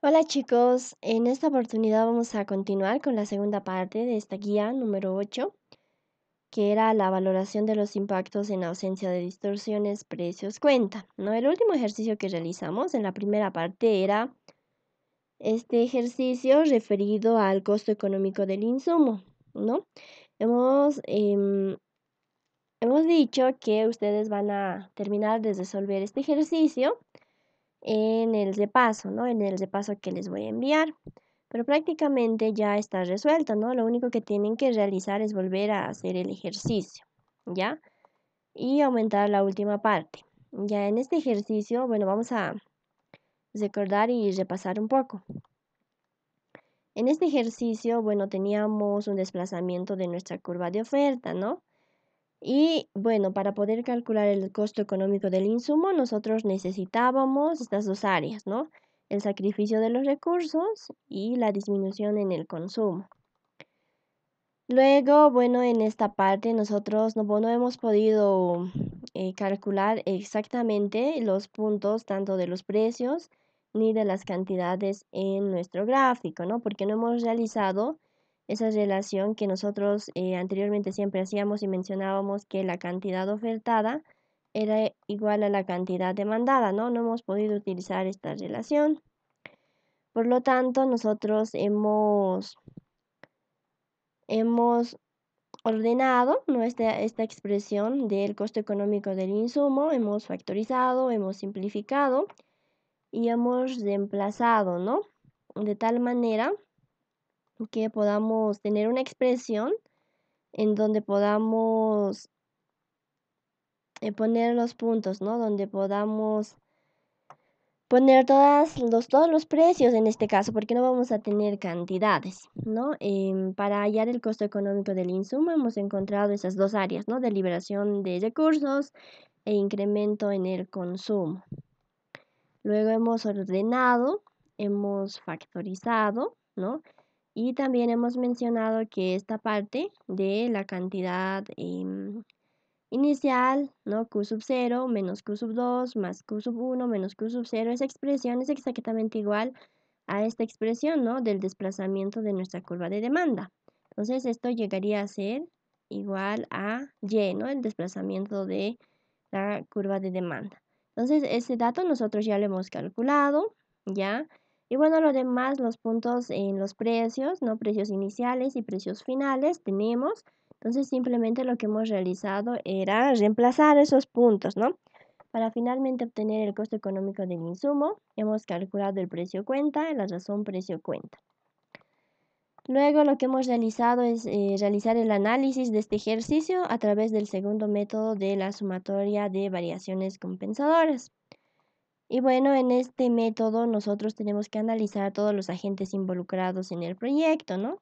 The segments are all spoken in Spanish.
Hola chicos, en esta oportunidad vamos a continuar con la segunda parte de esta guía número 8, que era la valoración de los impactos en ausencia de distorsiones, precios, cuenta, ¿no? El último ejercicio que realizamos en la primera parte era este ejercicio referido al costo económico del insumo, ¿no? Hemos, em, hemos dicho que ustedes van a terminar de resolver este ejercicio en el repaso, ¿no? En el repaso que les voy a enviar. Pero prácticamente ya está resuelto, ¿no? Lo único que tienen que realizar es volver a hacer el ejercicio, ¿ya? Y aumentar la última parte. Ya en este ejercicio, bueno, vamos a recordar y repasar un poco. En este ejercicio, bueno, teníamos un desplazamiento de nuestra curva de oferta, ¿no? Y bueno, para poder calcular el costo económico del insumo, nosotros necesitábamos estas dos áreas, ¿no? El sacrificio de los recursos y la disminución en el consumo. Luego, bueno, en esta parte nosotros no hemos podido calcular exactamente los puntos tanto de los precios ni de las cantidades en nuestro gráfico, ¿no? Porque no hemos realizado esa relación que nosotros anteriormente siempre hacíamos y mencionábamos que la cantidad ofertada era igual a la cantidad demandada, ¿no? No hemos podido utilizar esta relación. Por lo tanto, nosotros hemos ordenado, ¿no? Esta expresión del costo económico del insumo, hemos factorizado, hemos simplificado y hemos reemplazado, ¿no? De tal manera que podamos tener una expresión en donde podamos poner los puntos, ¿no? Donde podamos poner todos los precios en este caso, porque no vamos a tener cantidades, ¿no? Para hallar el costo económico del insumo hemos encontrado esas dos áreas, ¿no? De liberación de recursos e incremento en el consumo. Luego hemos ordenado, hemos factorizado, ¿no? Y también hemos mencionado que esta parte de la cantidad inicial, ¿no? Q sub 0 menos Q sub 2 más Q sub 1 menos Q sub 0. Esa expresión es exactamente igual a esta expresión, ¿no? Del desplazamiento de nuestra curva de demanda. Entonces esto llegaría a ser igual a Y, ¿no? El desplazamiento de la curva de demanda. Entonces ese dato nosotros ya lo hemos calculado, ¿ya? Y bueno, lo demás, los puntos en los precios, ¿no? Precios iniciales y precios finales tenemos. Entonces simplemente lo que hemos realizado era reemplazar esos puntos, ¿no? Para finalmente obtener el costo económico del insumo, hemos calculado el precio cuenta, la razón precio cuenta. Luego lo que hemos realizado es realizar el análisis de este ejercicio a través del segundo método de la sumatoria de variaciones compensadoras. Y bueno, en este método nosotros tenemos que analizar todos los agentes involucrados en el proyecto, ¿no?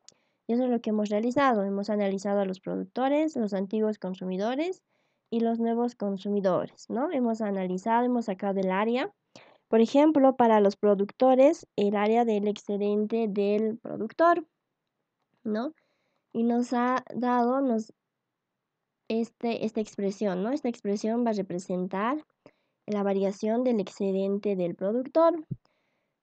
Y eso es lo que hemos realizado. Hemos analizado a los productores, los antiguos consumidores y los nuevos consumidores, ¿no? Hemos analizado, hemos sacado el área. Por ejemplo, para los productores, el área del excedente del productor, ¿no? Y nos ha dado esta expresión, ¿no? Esta expresión va a representar la variación del excedente del productor.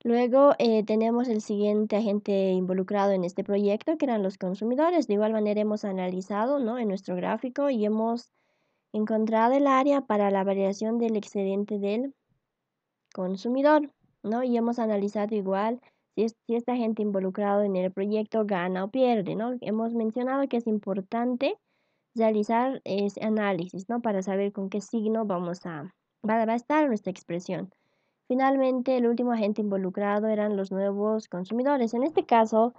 Luego tenemos el siguiente agente involucrado en este proyecto, que eran los consumidores. De igual manera hemos analizado, ¿no? En nuestro gráfico y hemos encontrado el área para la variación del excedente del consumidor, ¿no? Y hemos analizado igual si esta gente involucrado en el proyecto gana o pierde, ¿no? Hemos mencionado que es importante realizar ese análisis, ¿no? Para saber con qué signo va a estar nuestra expresión. Finalmente, el último agente involucrado eran los nuevos consumidores. En este caso,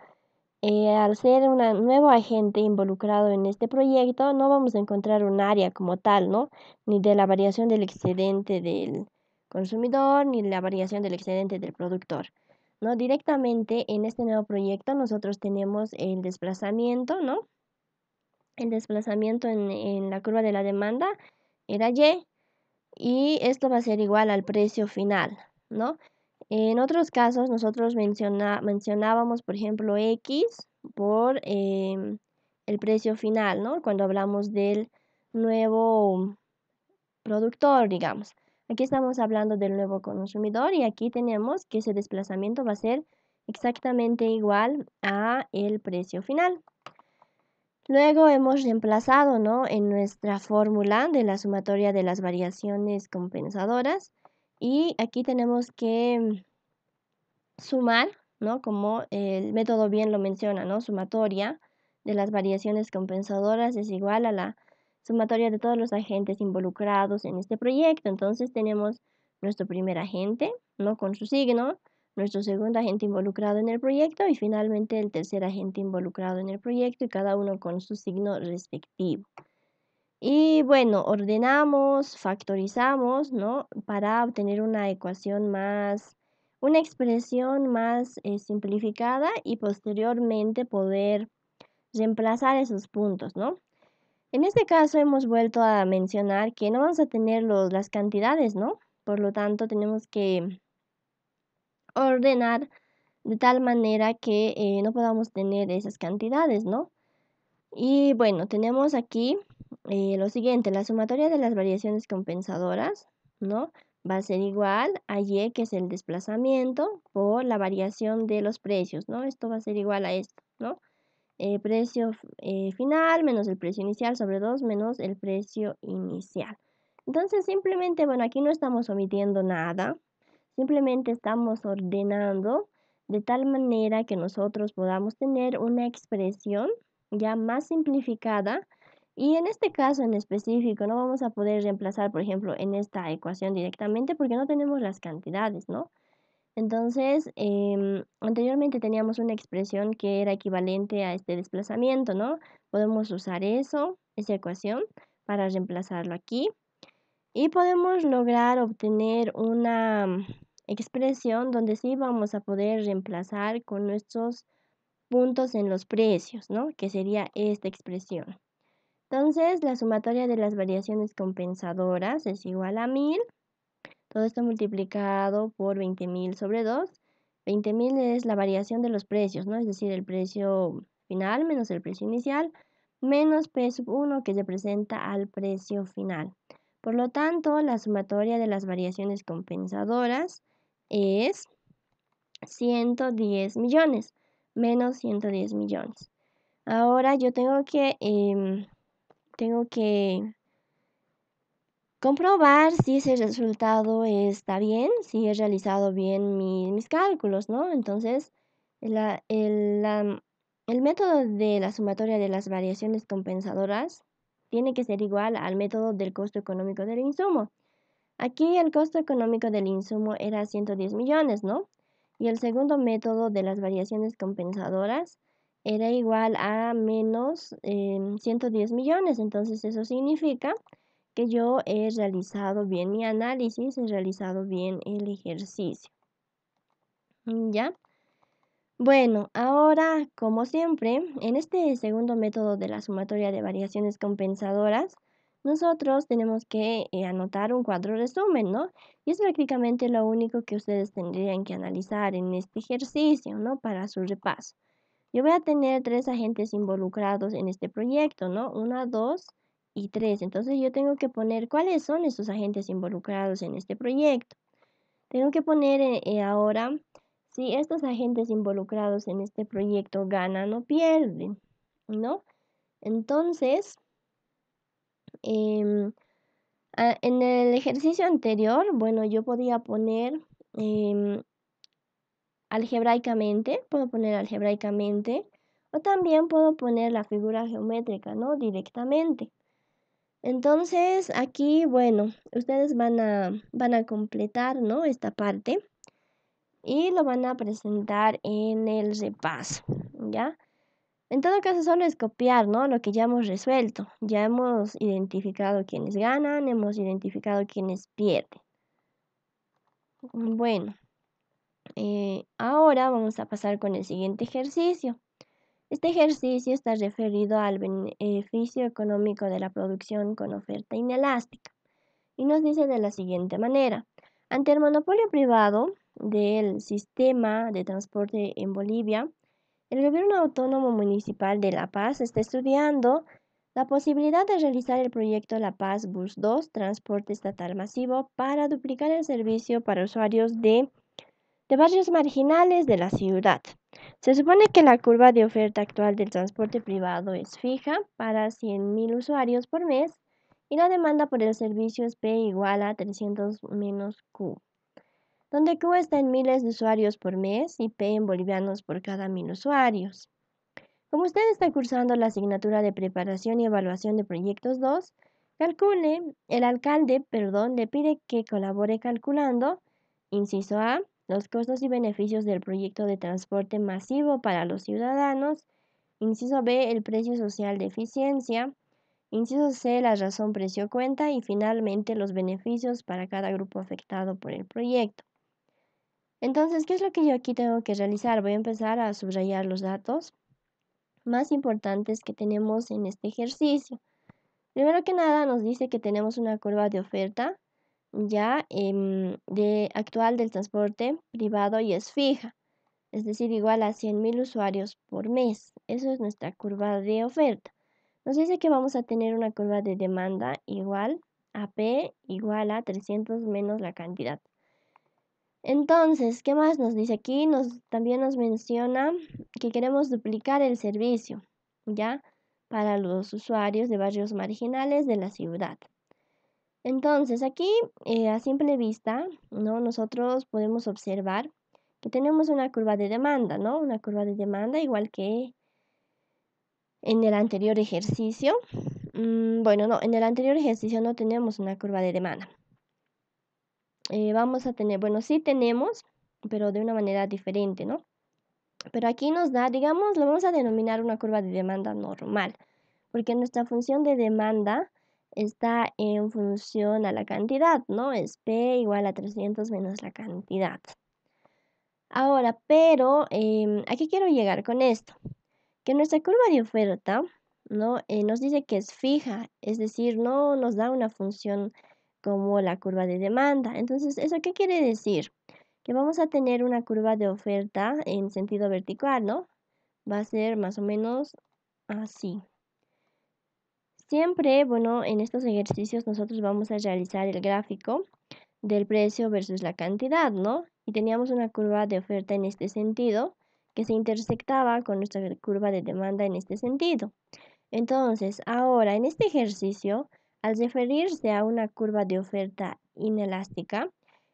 al ser un nuevo agente involucrado en este proyecto, no vamos a encontrar un área como tal, ¿no? Ni de la variación del excedente del consumidor, ni la variación del excedente del productor, ¿no? Directamente en este nuevo proyecto nosotros tenemos el desplazamiento, ¿no? El desplazamiento en la curva de la demanda era Y y esto va a ser igual al precio final, ¿no? En otros casos nosotros mencionábamos, por ejemplo, X por el precio final, ¿no? Cuando hablamos del nuevo productor, digamos. Aquí estamos hablando del nuevo consumidor y aquí tenemos que ese desplazamiento va a ser exactamente igual a el precio final. Luego hemos reemplazado, ¿no?, en nuestra fórmula de la sumatoria de las variaciones compensadoras y aquí tenemos que sumar, ¿no?, como el método bien lo menciona, ¿no?, sumatoria de las variaciones compensadoras es igual a la sumatoria de todos los agentes involucrados en este proyecto. Entonces tenemos nuestro primer agente, ¿no?, con su signo, nuestro segundo agente involucrado en el proyecto y finalmente el tercer agente involucrado en el proyecto y cada uno con su signo respectivo. Y bueno, ordenamos, factorizamos, ¿no?, para obtener una ecuación más, una expresión más simplificada y posteriormente poder reemplazar esos puntos, ¿no? En este caso hemos vuelto a mencionar que no vamos a tener las cantidades, ¿no? Por lo tanto, tenemos que ordenar de tal manera que no podamos tener esas cantidades, ¿no? Y bueno, tenemos aquí lo siguiente, la sumatoria de las variaciones compensadoras, ¿no?, va a ser igual a Y, que es el desplazamiento, por la variación de los precios, ¿no? Esto va a ser igual a esto, ¿no? Precio final menos el precio inicial sobre 2 menos el precio inicial. Entonces, simplemente, bueno, aquí no estamos omitiendo nada, simplemente estamos ordenando de tal manera que nosotros podamos tener una expresión ya más simplificada y en este caso en específico no vamos a poder reemplazar, por ejemplo, en esta ecuación directamente porque no tenemos las cantidades, ¿no? Entonces, anteriormente teníamos una expresión que era equivalente a este desplazamiento, ¿no? Podemos usar eso, esa ecuación, para reemplazarlo aquí y podemos lograr obtener una expresión donde sí vamos a poder reemplazar con nuestros puntos en los precios, ¿no?, que sería esta expresión. Entonces, la sumatoria de las variaciones compensadoras es igual a 1000. Todo esto multiplicado por 20.000 sobre 2. 20.000 es la variación de los precios, ¿no? Es decir, el precio final menos el precio inicial, menos P sub 1 que representa al precio final. Por lo tanto, la sumatoria de las variaciones compensadoras es 110 millones, menos 110 millones. Ahora yo tengo que comprobar si ese resultado está bien, si he realizado bien mis cálculos, ¿no? Entonces, el método de la sumatoria de las variaciones compensadoras tiene que ser igual al método del costo económico del insumo. Aquí el costo económico del insumo era 110 millones, ¿no? Y el segundo método de las variaciones compensadoras era igual a menos 110 millones. Entonces, eso significa que yo he realizado bien mi análisis, he realizado bien el ejercicio. ¿Ya? Bueno, ahora, como siempre, en este segundo método de la sumatoria de variaciones compensadoras, nosotros tenemos que anotar un cuadro resumen, ¿no? Y es prácticamente lo único que ustedes tendrían que analizar en este ejercicio, ¿no?, para su repaso. Yo voy a tener 3 agentes involucrados en este proyecto, ¿no? 1, 2 y 3. Entonces yo tengo que poner cuáles son esos agentes involucrados en este proyecto. Tengo que poner ahora si estos agentes involucrados en este proyecto ganan o pierden, ¿no? Entonces, en el ejercicio anterior, bueno, yo podía poner puedo poner algebraicamente, o también puedo poner la figura geométrica, ¿no?, directamente. Entonces, aquí, bueno, ustedes van a completar, ¿no?, esta parte y lo van a presentar en el repaso, ¿ya? En todo caso, solo es copiar, ¿no?, lo que ya hemos resuelto. Ya hemos identificado quiénes ganan, hemos identificado quiénes pierden. Bueno, ahora vamos a pasar con el siguiente ejercicio. Este ejercicio está referido al beneficio económico de la producción con oferta inelástica y nos dice de la siguiente manera. Ante el monopolio privado del sistema de transporte en Bolivia, el gobierno autónomo municipal de La Paz está estudiando La posibilidad de realizar el proyecto La Paz Bus 2, transporte estatal masivo, para duplicar el servicio para usuarios de barrios marginales de la ciudad. Se supone que la curva de oferta actual del transporte privado es fija para 100.000 usuarios por mes y la demanda por el servicio es P igual a 300 menos Q, donde Q está en miles de usuarios por mes y P en bolivianos por cada 1.000 usuarios. Como usted está cursando la asignatura de preparación y evaluación de proyectos 2, el alcalde, le pide que colabore calculando, inciso A, los costos y beneficios del proyecto de transporte masivo para los ciudadanos, inciso B, el precio social de eficiencia, inciso C, la razón precio-cuenta y finalmente los beneficios para cada grupo afectado por el proyecto. Entonces, ¿qué es lo que yo aquí tengo que realizar? Voy a empezar a subrayar los datos más importantes que tenemos en este ejercicio. Primero que nada nos dice que tenemos una curva de oferta ya actual del transporte privado y es fija, es decir, igual a 100.000 usuarios por mes. Eso es nuestra curva de oferta. Nos dice que vamos a tener una curva de demanda igual a P igual a 300 menos la cantidad. Entonces, ¿qué más nos dice aquí? También nos menciona que queremos duplicar el servicio, ¿ya? Para los usuarios de barrios marginales de la ciudad. Entonces, aquí a simple vista, ¿no? Nosotros podemos observar que tenemos una curva de demanda, ¿no? Una curva de demanda igual que en el anterior ejercicio. Bueno, no, en el anterior ejercicio no tenemos una curva de demanda. Vamos a tener, bueno, sí tenemos, pero de una manera diferente, ¿no? Pero aquí nos da, digamos, lo vamos a denominar una curva de demanda normal, porque nuestra función de demanda está en función a la cantidad, ¿no? Es P igual a 300 menos la cantidad. Ahora, pero, ¿a qué quiero llegar con esto? Que nuestra curva de oferta, ¿no? Nos dice que es fija, es decir, no nos da una función como la curva de demanda. Entonces, ¿eso qué quiere decir? Que vamos a tener una curva de oferta en sentido vertical, ¿no? Va a ser más o menos así. Siempre, bueno, en estos ejercicios nosotros vamos a realizar el gráfico del precio versus la cantidad, ¿no? Y teníamos una curva de oferta en este sentido que se intersectaba con nuestra curva de demanda en este sentido. Entonces, ahora en este ejercicio, al referirse a una curva de oferta inelástica,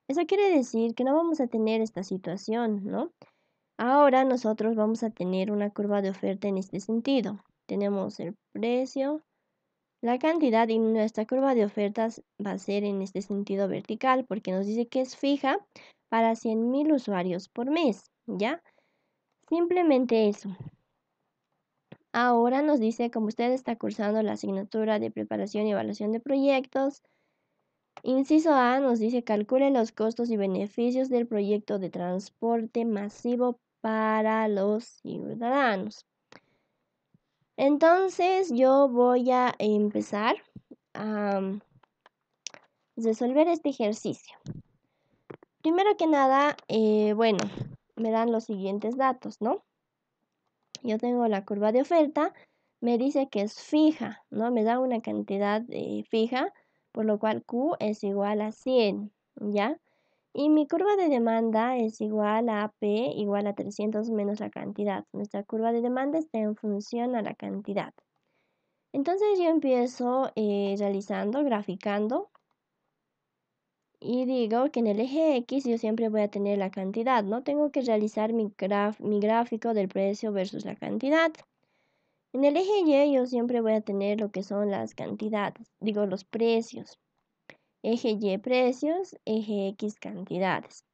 eso quiere decir que no vamos a tener esta situación, ¿no? Ahora nosotros vamos a tener una curva de oferta en este sentido. Tenemos el precio, la cantidad y nuestra curva de ofertas va a ser en este sentido vertical porque nos dice que es fija para 100.000 usuarios por mes, ¿ya? Simplemente eso. Ahora nos dice, como usted está cursando la asignatura de preparación y evaluación de proyectos, inciso A nos dice calcule los costos y beneficios del proyecto de transporte masivo para los ciudadanos. Entonces yo voy a empezar a resolver este ejercicio. Primero que nada, bueno, me dan los siguientes datos, ¿no? Yo tengo la curva de oferta, me dice que es fija, ¿no? Me da una cantidad fija, por lo cual Q es igual a 100, ¿ya? Y mi curva de demanda es igual a P igual a 300 menos la cantidad. Nuestra curva de demanda está en función a la cantidad. Entonces yo empiezo realizando, graficando, y digo que en el eje X yo siempre voy a tener la cantidad, ¿no? Tengo que realizar mi gráfico del precio versus la cantidad. En el eje Y yo siempre voy a tener lo que son las cantidades, digo los precios. Eje Y precios, eje X cantidades.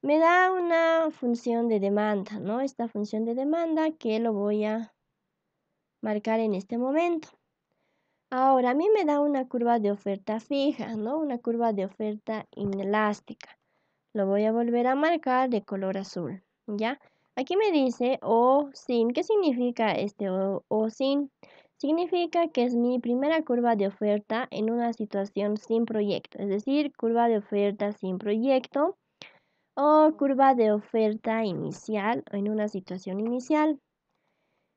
Me da una función de demanda, ¿no? Esta función de demanda que lo voy a marcar en este momento. Ahora, a mí me da una curva de oferta fija, ¿no? Una curva de oferta inelástica. Lo voy a volver a marcar de color azul, ¿ya? Aquí me dice O sin. ¿Qué significa este O sin? Significa que es mi primera curva de oferta en una situación sin proyecto, es decir, curva de oferta sin proyecto o curva de oferta inicial en una situación inicial.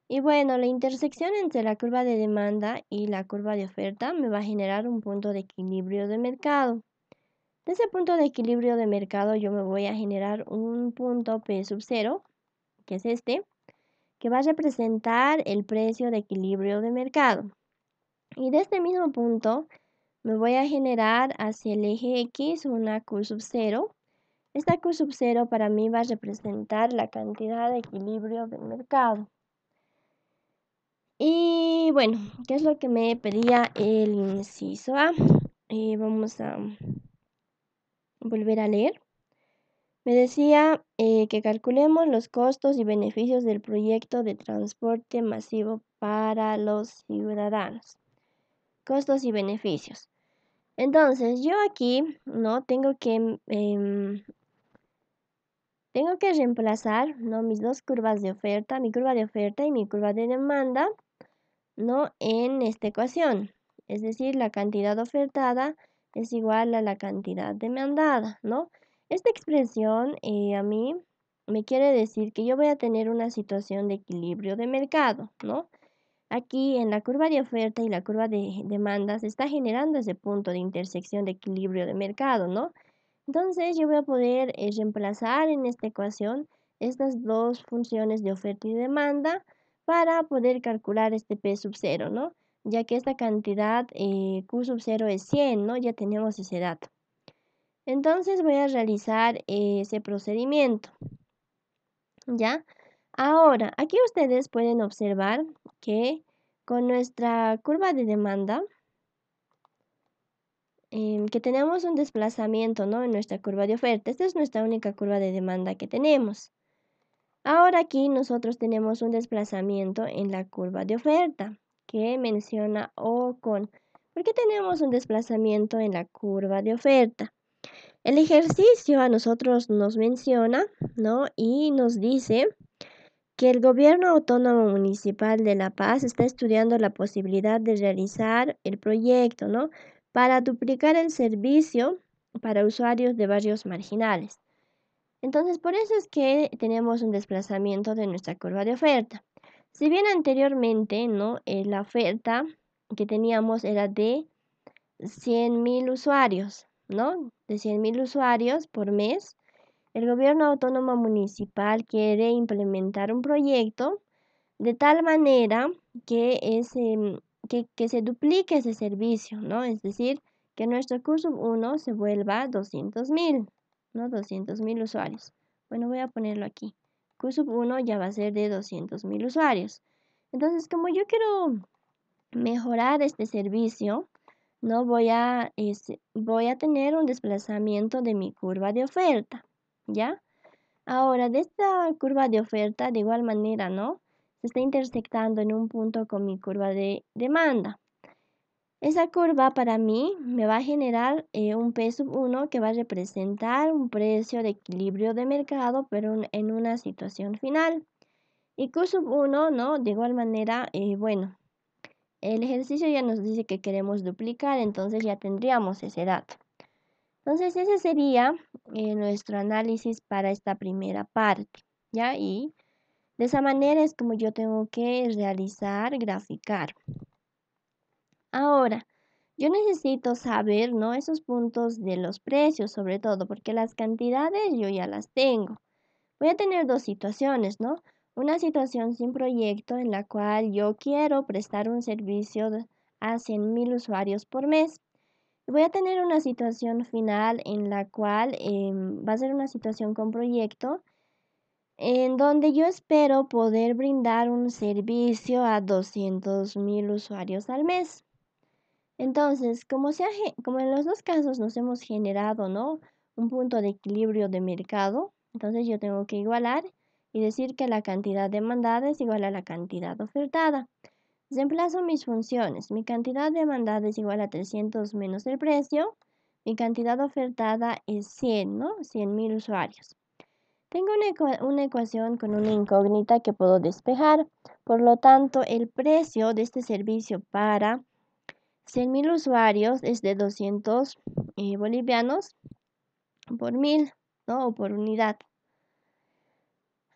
Y bueno, la intersección entre la curva de demanda y la curva de oferta me va a generar un punto de equilibrio de mercado. De ese punto de equilibrio de mercado yo me voy a generar un punto P sub 0, que es este, que va a representar el precio de equilibrio de mercado. Y de este mismo punto me voy a generar hacia el eje X una Q sub 0. Esta Q sub 0 para mí va a representar la cantidad de equilibrio del mercado. Y bueno, ¿qué es lo que me pedía el inciso A? Vamos a volver a leer. Me decía que calculemos los costos y beneficios del proyecto de transporte masivo para los ciudadanos. Costos y beneficios. Entonces, yo aquí no tengo que reemplazar, ¿no?, mis dos curvas de oferta, mi curva de oferta y mi curva de demanda, ¿no?, en esta ecuación. Es decir, la cantidad ofertada es igual a la cantidad demandada, ¿no? Esta expresión a mí me quiere decir que yo voy a tener una situación de equilibrio de mercado, ¿no? Aquí en la curva de oferta y la curva de demanda se está generando ese punto de intersección de equilibrio de mercado, ¿no? Entonces yo voy a poder reemplazar en esta ecuación estas dos funciones de oferta y demanda para poder calcular este P sub 0, ¿no? Ya que esta cantidad Q sub 0 es 100, ¿no? Ya tenemos ese dato. Entonces voy a realizar ese procedimiento, ¿ya? Ahora, aquí ustedes pueden observar que con nuestra curva de demanda, que tenemos un desplazamiento, ¿no?, en nuestra curva de oferta. Esta es nuestra única curva de demanda que tenemos. Ahora aquí nosotros tenemos un desplazamiento en la curva de oferta que menciona O con. ¿Por qué tenemos un desplazamiento en la curva de oferta? El ejercicio a nosotros nos menciona, ¿no?, y nos dice que el Gobierno Autónomo Municipal de La Paz está estudiando la posibilidad de realizar el proyecto, ¿no?, para duplicar el servicio para usuarios de barrios marginales. Entonces, por eso es que tenemos un desplazamiento de nuestra curva de oferta. Si bien anteriormente, ¿no?, la oferta que teníamos era de 100.000 usuarios, ¿no? De 100.000 usuarios por mes. El Gobierno Autónomo Municipal quiere implementar un proyecto de tal manera que se duplique ese servicio, ¿no? Es decir, que nuestro curso 1 se vuelva 200.000, ¿no? 200.000 usuarios. Bueno, voy a ponerlo aquí. Curso 1 ya va a ser de 200.000 usuarios. Entonces, como yo quiero mejorar este servicio, ¿no?, voy a tener un desplazamiento de mi curva de oferta, ¿ya? Ahora, de esta curva de oferta, de igual manera, ¿no?, se está intersectando en un punto con mi curva de demanda. Esa curva para mí me va a generar un P sub 1 que va a representar un precio de equilibrio de mercado, pero en una situación final. Y Q sub 1, ¿no?, de igual manera, bueno, el ejercicio ya nos dice que queremos duplicar, entonces ya tendríamos ese dato. Entonces ese sería nuestro análisis para esta primera parte, ¿ya? Y de esa manera es como yo tengo que realizar, graficar. Ahora, yo necesito saber, ¿no?, esos puntos de los precios, sobre todo, porque las cantidades yo ya las tengo. Voy a tener dos situaciones, ¿no? Una situación sin proyecto en la cual yo quiero prestar un servicio a 100.000 usuarios por mes. Voy a tener una situación final en la cual va a ser una situación con proyecto, en donde yo espero poder brindar un servicio a 200.000 usuarios al mes. Entonces, como en los dos casos nos hemos generado, ¿no?, un punto de equilibrio de mercado, entonces yo tengo que igualar y decir que la cantidad demandada es igual a la cantidad ofertada. Reemplazo mis funciones. Mi cantidad demandada es igual a 300 menos el precio. Mi cantidad ofertada es 100, ¿no? 100.000 usuarios. Tengo una ecuación con una incógnita que puedo despejar. Por lo tanto, el precio de este servicio para 100.000 usuarios es de 200 bolivianos por 1.000, ¿no?, o por unidad.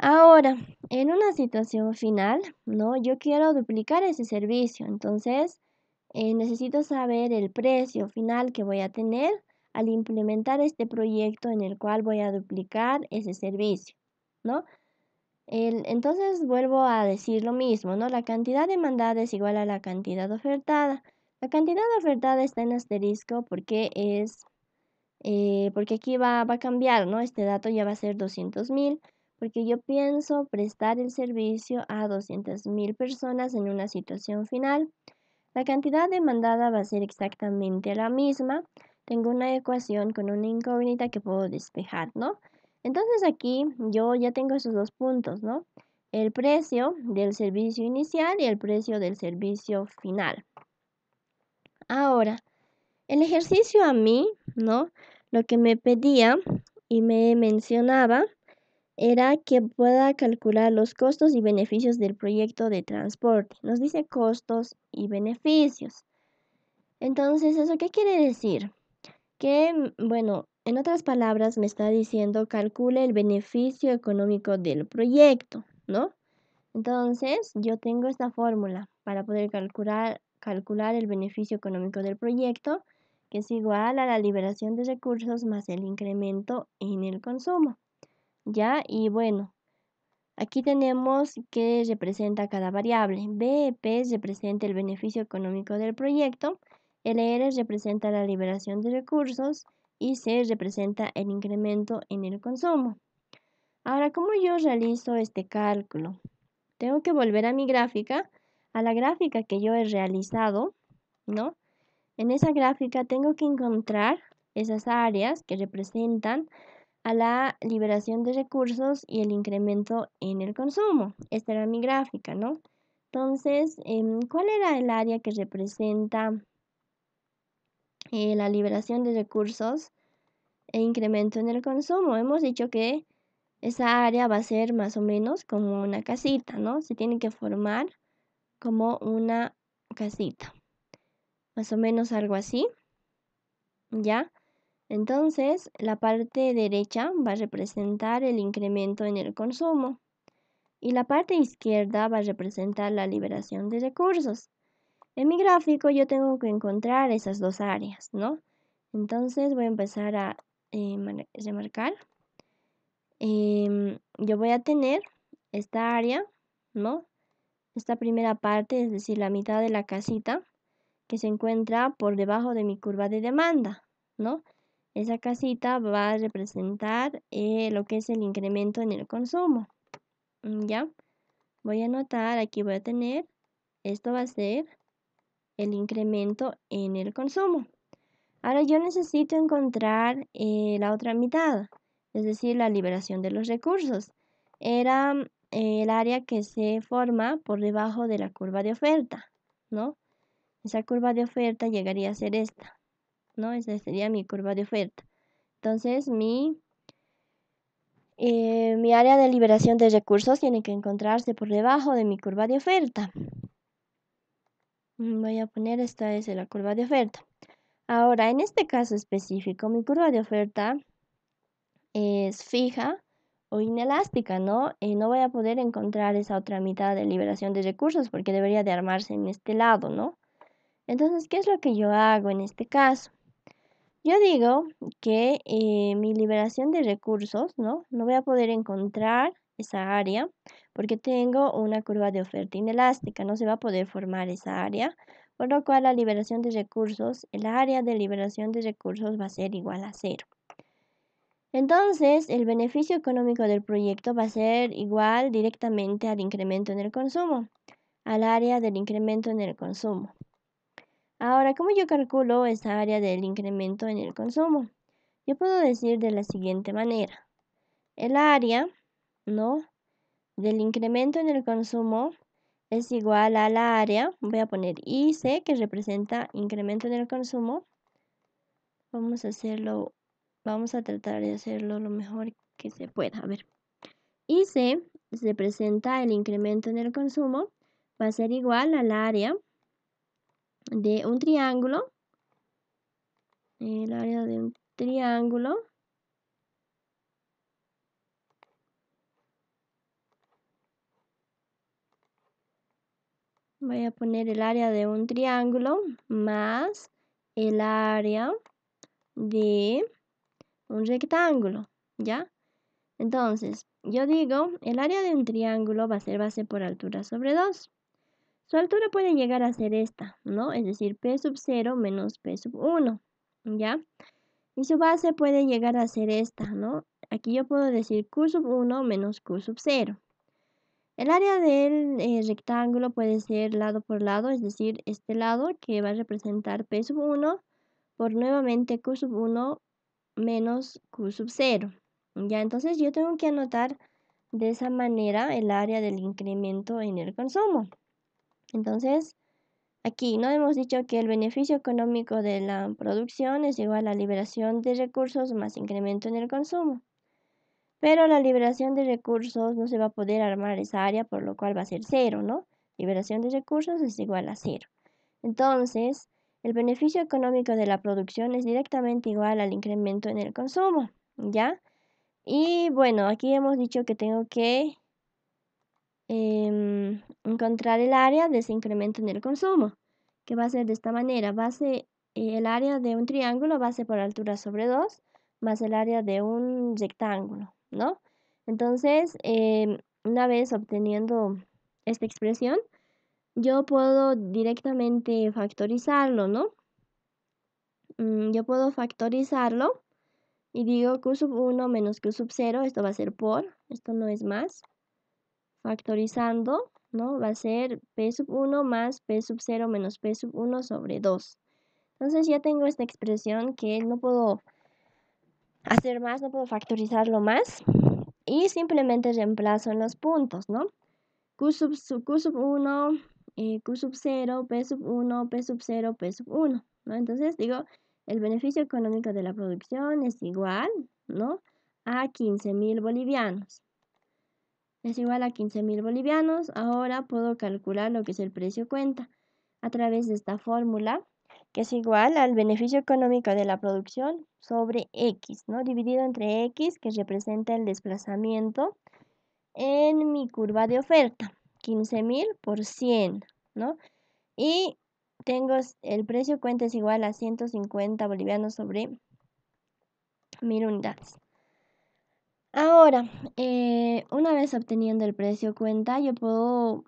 Ahora, En una situación final, ¿no? Yo quiero duplicar ese servicio, entonces necesito saber el precio final que voy a tener al implementar este proyecto en el cual voy a duplicar ese servicio, ¿no? Entonces vuelvo a decir lo mismo, ¿no? La cantidad demandada es igual a la cantidad ofertada. La cantidad ofertada está en asterisco porque aquí va a cambiar, ¿no? Este dato ya va a ser 200.000, porque yo pienso prestar el servicio a 200.000 personas en una situación final. La cantidad demandada va a ser exactamente la misma. Tengo una ecuación con una incógnita que puedo despejar, ¿no? Entonces aquí yo ya tengo esos dos puntos, ¿no? El precio del servicio inicial y el precio del servicio final. Ahora, el ejercicio a mí, ¿no? Lo que me pedía y me mencionaba era que pueda calcular los costos y beneficios del proyecto de transporte. Nos dice costos y beneficios. Entonces, ¿eso qué quiere decir? Que, bueno, en otras palabras me está diciendo calcule el beneficio económico del proyecto, ¿no? Entonces, yo tengo esta fórmula para poder calcular el beneficio económico del proyecto, que es igual a la liberación de recursos más el incremento en el consumo. ¿Ya? Y bueno, aquí tenemos que representa cada variable. BEP representa el beneficio económico del proyecto, LR representa la liberación de recursos y C representa el incremento en el consumo. Ahora, ¿cómo yo realizo este cálculo? Tengo que volver a mi gráfica, a la gráfica que yo he realizado, ¿no? En esa gráfica tengo que encontrar esas áreas que representan a la liberación de recursos y el incremento en el consumo. Esta era mi gráfica, ¿no? Entonces, ¿cuál era el área que representa la liberación de recursos e incremento en el consumo? Hemos dicho que esa área va a ser más o menos como una casita, ¿no? Se tiene que formar como una casita. Más o menos algo así, ¿ya? Entonces, la parte derecha va a representar el incremento en el consumo y la parte izquierda va a representar la liberación de recursos. En mi gráfico yo tengo que encontrar esas dos áreas, ¿no? Entonces voy a empezar a remarcar. Yo voy a tener esta área, ¿no? Esta primera parte, es decir, la mitad de la casita, que se encuentra por debajo de mi curva de demanda, ¿no? Esa casita va a representar lo que es el incremento en el consumo, ¿ya? Voy a anotar, aquí voy a tener, esto va a ser el incremento en el consumo. Ahora yo necesito encontrar la otra mitad, es decir, la liberación de los recursos. Era el área que se forma por debajo de la curva de oferta, ¿no? Esa curva de oferta llegaría a ser esta, ¿no? Esa sería mi curva de oferta. Entonces, mi área de liberación de recursos tiene que encontrarse por debajo de mi curva de oferta. Voy a poner esta es la curva de oferta. Ahora, en este caso específico, mi curva de oferta es fija o inelástica, ¿no? No voy a poder encontrar esa otra mitad de liberación de recursos porque debería de armarse en este lado, ¿no? Entonces, ¿qué es lo que yo hago en este caso? Yo digo que mi liberación de recursos, ¿no? No voy a poder encontrar esa área porque tengo una curva de oferta inelástica, no se va a poder formar esa área, por lo cual la liberación de recursos, el área de liberación de recursos va a ser igual a 0. Entonces, el beneficio económico del proyecto va a ser igual directamente al incremento en el consumo, al área del incremento en el consumo. Ahora, ¿cómo yo calculo esa área del incremento en el consumo? Yo puedo decir de la siguiente manera. El área, ¿no? del incremento en el consumo es igual a la área, voy a poner IC, que representa incremento en el consumo. Vamos a tratar de hacerlo lo mejor que se pueda. A ver, IC representa el incremento en el consumo, va a ser igual al área de un triángulo, el área de un triángulo Voy a poner el área de un triángulo más el área de un rectángulo, ¿ya? Entonces, yo digo, el área de un triángulo va a ser base por altura sobre 2. Su altura puede llegar a ser esta, ¿no? Es decir, P sub 0 menos P sub 1, ¿ya? Y su base puede llegar a ser esta, ¿no? Aquí yo puedo decir Q sub 1 menos Q sub 0. El área del rectángulo puede ser lado por lado, es decir, este lado que va a representar P sub 1 por nuevamente Q sub 1 menos Q sub 0. Ya, entonces yo tengo que anotar de esa manera el área del incremento en el consumo. Entonces, aquí no hemos dicho que el beneficio económico de la producción es igual a liberación de recursos más incremento en el consumo. Pero la liberación de recursos no se va a poder armar esa área, por lo cual va a ser 0, ¿no? Liberación de recursos es igual a 0. Entonces, el beneficio económico de la producción es directamente igual al incremento en el consumo, ¿ya? Y bueno, aquí hemos dicho que tengo que encontrar el área de ese incremento en el consumo, que va a ser de esta manera. El área de un triángulo base por altura sobre 2 más el área de un rectángulo, ¿no? Entonces, una vez obteniendo esta expresión, yo puedo directamente factorizarlo, ¿no? Yo puedo factorizarlo y digo Q sub 1 menos Q sub 0, esto va a ser por, esto no es más. Factorizando, ¿no? Va a ser P sub 1 más P sub 0 menos P sub 1 sobre 2. Entonces ya tengo esta expresión que no puedo hacer más, no puedo factorizarlo más. Y simplemente reemplazo en los puntos, ¿no? Q sub 1, Q sub 0, P sub 1, P sub 0, P sub 1, ¿no? Entonces digo, el beneficio económico de la producción es igual, ¿no? A 15.000 bolivianos. Es igual a 15.000 bolivianos. Ahora puedo calcular lo que es el precio cuenta a través de esta fórmula, que es igual al beneficio económico de la producción sobre X, ¿no? Dividido entre X, que representa el desplazamiento en mi curva de oferta, 15.000 por 100, ¿no? Y tengo el precio cuenta es igual a 150 bolivianos sobre 1.000 unidades. Ahora, una vez obteniendo el precio cuenta, yo puedo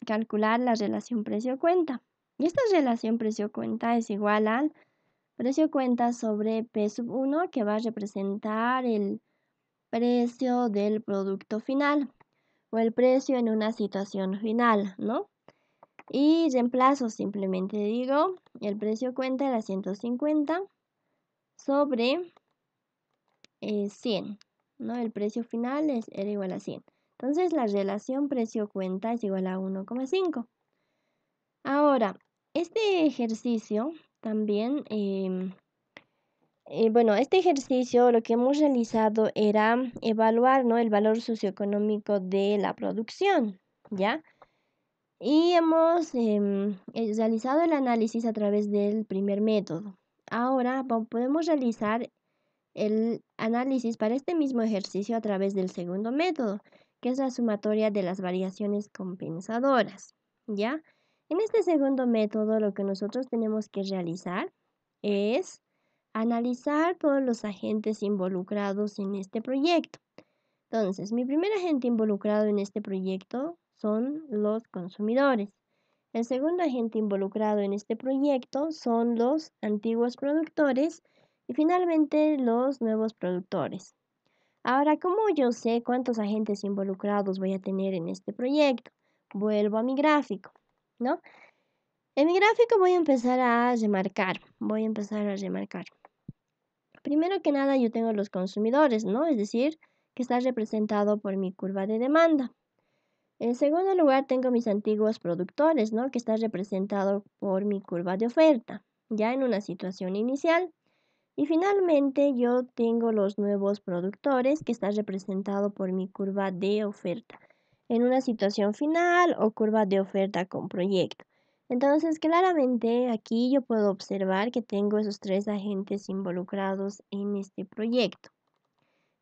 calcular la relación precio-cuenta. Y esta relación precio-cuenta es igual al precio-cuenta sobre P sub 1, que va a representar el precio del producto final o el precio en una situación final, ¿no? Y reemplazo, simplemente digo, el precio cuenta era 150 sobre 100, ¿no? El precio final era igual a 100. Entonces la relación precio-cuenta es igual a 1,5. Ahora, este ejercicio también, bueno, este ejercicio lo que hemos realizado era evaluar, ¿no? El valor socioeconómico de la producción, ¿ya? Y hemos realizado el análisis a través del primer método. Ahora podemos realizar el análisis para este mismo ejercicio a través del segundo método, que es la sumatoria de las variaciones compensadoras, ¿ya? En este segundo método lo que nosotros tenemos que realizar es analizar todos los agentes involucrados en este proyecto. Entonces, mi primer agente involucrado en este proyecto son los consumidores. El segundo agente involucrado en este proyecto son los antiguos productores y finalmente los nuevos productores. Ahora, ¿cómo yo sé cuántos agentes involucrados voy a tener en este proyecto? Vuelvo a mi gráfico, ¿no? En mi gráfico voy a empezar a remarcar. Primero que nada, yo tengo los consumidores, ¿no? Es decir, que está representado por mi curva de demanda. En segundo lugar, tengo mis antiguos productores, ¿no? Que está representado por mi curva de oferta, ya en una situación inicial. Y finalmente, yo tengo los nuevos productores, que está representado por mi curva de oferta, en una situación final o curva de oferta con proyecto. Entonces, claramente aquí yo puedo observar que tengo esos tres agentes involucrados en este proyecto.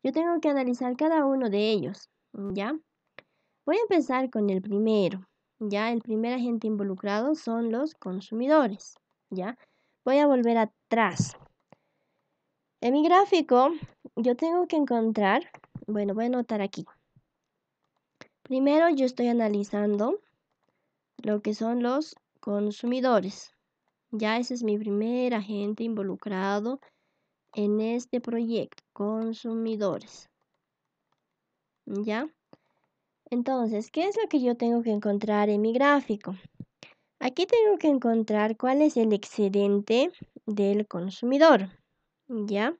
Yo tengo que analizar cada uno de ellos, ¿ya? Voy a empezar con el primero. Ya, el primer agente involucrado son los consumidores. Ya, voy a volver atrás. En mi gráfico, yo tengo que encontrar, bueno, voy a anotar aquí. Primero yo estoy analizando lo que son los consumidores. Ya ese es mi primer agente involucrado en este proyecto, consumidores. ¿Ya? Entonces, ¿qué es lo que yo tengo que encontrar en mi gráfico? Aquí tengo que encontrar cuál es el excedente del consumidor. ¿Ya?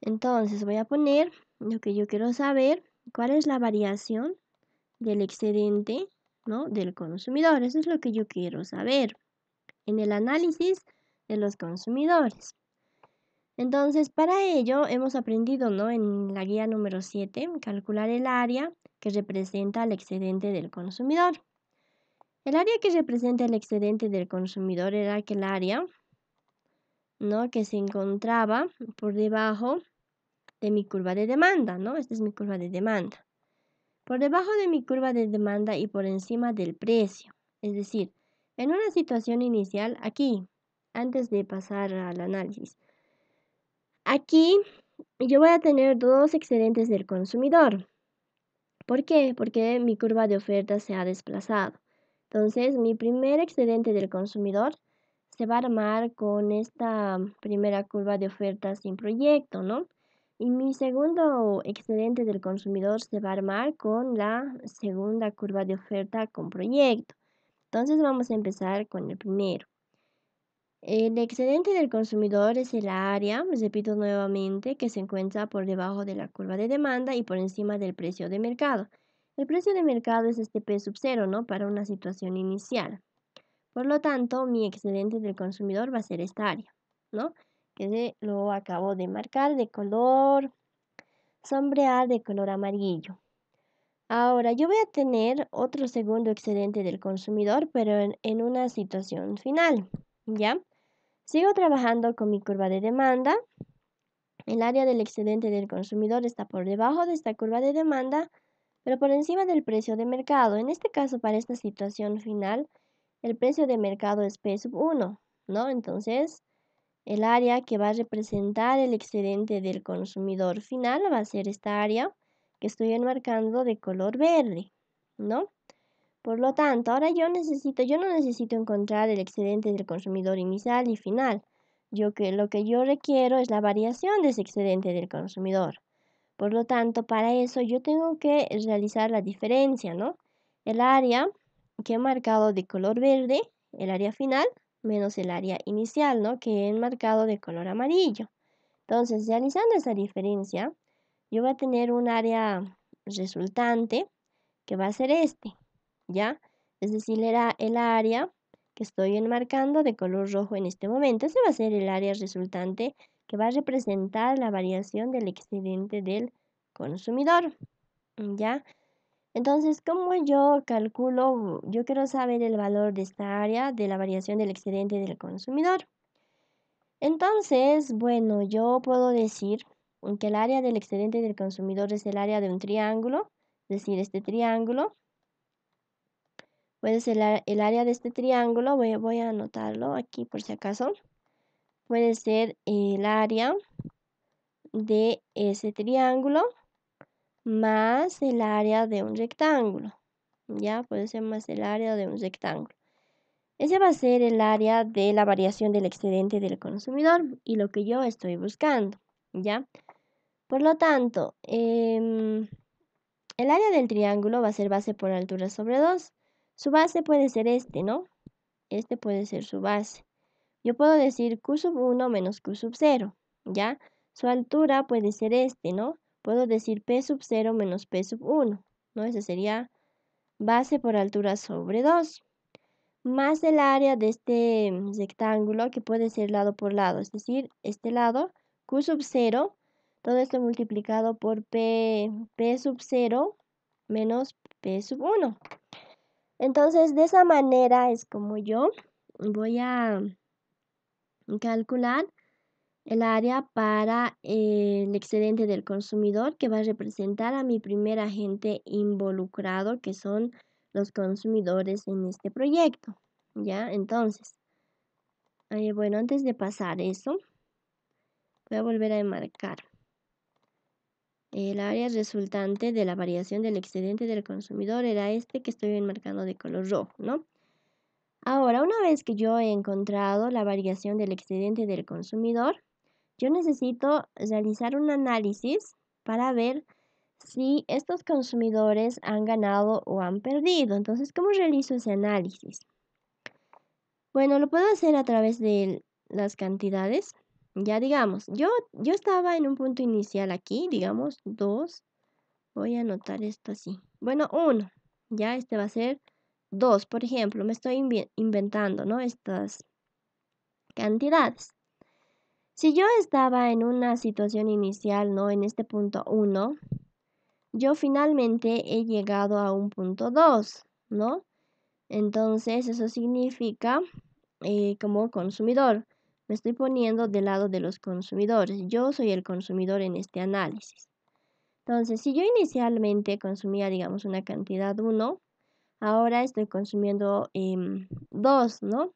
Entonces voy a poner lo que yo quiero saber, cuál es la variación del excedente, ¿no?, del consumidor. Eso es lo que yo quiero saber en el análisis de los consumidores. Entonces, para ello hemos aprendido, ¿no?, en la guía número 7, calcular el área que representa el excedente del consumidor. El área que representa el excedente del consumidor era aquel área, ¿no?, que se encontraba por debajo de mi curva de demanda, ¿no? Esta es mi curva de demanda. Por debajo de mi curva de demanda y por encima del precio. Es decir, en una situación inicial, aquí, antes de pasar al análisis, aquí yo voy a tener dos excedentes del consumidor. ¿Por qué? Porque mi curva de oferta se ha desplazado. Entonces, mi primer excedente del consumidor se va a armar con esta primera curva de oferta sin proyecto, ¿no? Y mi segundo excedente del consumidor se va a armar con la segunda curva de oferta con proyecto. Entonces, vamos a empezar con el primero. El excedente del consumidor es el área, repito nuevamente, que se encuentra por debajo de la curva de demanda y por encima del precio de mercado. El precio de mercado es este P sub 0, ¿no?, para una situación inicial. Por lo tanto, mi excedente del consumidor va a ser esta área, ¿no?, que lo acabo de marcar de color sombrear de color amarillo. Ahora, yo voy a tener otro segundo excedente del consumidor, pero en una situación final, ¿ya? Sigo trabajando con mi curva de demanda. El área del excedente del consumidor está por debajo de esta curva de demanda, pero por encima del precio de mercado. En este caso, para esta situación final, el precio de mercado es P sub 1, ¿no? Entonces, el área que va a representar el excedente del consumidor final va a ser esta área que estoy enmarcando de color verde, ¿no? Por lo tanto, ahora yo no necesito encontrar el excedente del consumidor inicial y final. Lo que yo requiero es la variación de ese excedente del consumidor. Por lo tanto, para eso yo tengo que realizar la diferencia, ¿no? El área que he marcado de color verde, el área final, menos el área inicial, ¿no?, que he marcado de color amarillo. Entonces, realizando esa diferencia, yo voy a tener un área resultante que va a ser este, ¿ya? Es decir, era el área que estoy enmarcando de color rojo en este momento. Ese va a ser el área resultante que va a representar la variación del excedente del consumidor, ¿ya? Entonces, ¿cómo yo calculo? Yo quiero saber el valor de esta área de la variación del excedente del consumidor. Entonces, bueno, yo puedo decir que el área del excedente del consumidor es el área de un triángulo, es decir, este triángulo. Puede ser el área de este triángulo, voy a anotarlo aquí por si acaso. Puede ser el área de ese triángulo más el área de un rectángulo. Ya, puede ser más el área de un rectángulo. Ese va a ser el área de la variación del excedente del consumidor y lo que yo estoy buscando, ¿ya? Por lo tanto, el área del triángulo va a ser base por altura sobre 2. Su base puede ser este, ¿no? Este puede ser su base. Yo puedo decir Q sub 1 menos Q sub 0, ¿ya? Su altura puede ser este, ¿no? Puedo decir P sub 0 menos P sub 1, ¿no? Ese sería base por altura sobre 2. Más el área de este rectángulo, que puede ser lado por lado, es decir, este lado, Q sub 0, todo esto multiplicado por P sub 0 menos P sub 1. Entonces, de esa manera es como yo voy a calcular el área para el excedente del consumidor, que va a representar a mi primer agente involucrado, que son los consumidores en este proyecto. ¿Ya? Entonces, bueno, antes de pasar eso, voy a volver a enmarcar. El área resultante de la variación del excedente del consumidor era este que estoy enmarcando de color rojo, ¿no? Ahora, una vez que yo he encontrado la variación del excedente del consumidor, yo necesito realizar un análisis para ver si estos consumidores han ganado o han perdido. Entonces, ¿cómo realizo ese análisis? Bueno, lo puedo hacer a través de las cantidades. Ya digamos, yo estaba en un punto inicial aquí, digamos 2. Voy a anotar esto así. Bueno, 1. Ya este va a ser 2, por ejemplo. Me estoy inventando, ¿no? Estas cantidades. Si yo estaba en una situación inicial, ¿no? En este punto 1, yo finalmente he llegado a un punto 2, ¿no? Entonces, eso significa como consumidor. Me estoy poniendo del lado de los consumidores. Yo soy el consumidor en este análisis. Entonces, si yo inicialmente consumía, digamos, una cantidad 1, ahora estoy consumiendo 2, ¿no?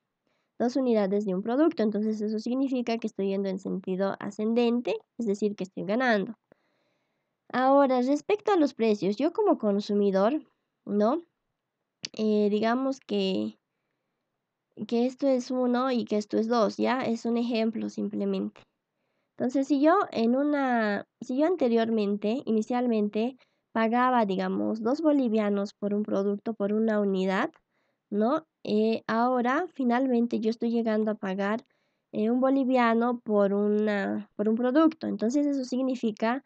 2 unidades de un producto. Entonces, eso significa que estoy yendo en sentido ascendente, es decir, que estoy ganando. Ahora, respecto a los precios, yo como consumidor, ¿no? Digamos que esto es 1 y que esto es 2, ¿ya? Es un ejemplo simplemente. Entonces, si yo anteriormente, inicialmente, pagaba, digamos, 2 bolivianos por un producto, por una unidad, ¿no? Ahora, finalmente, yo estoy llegando a pagar 1 boliviano por un producto. Entonces, eso significa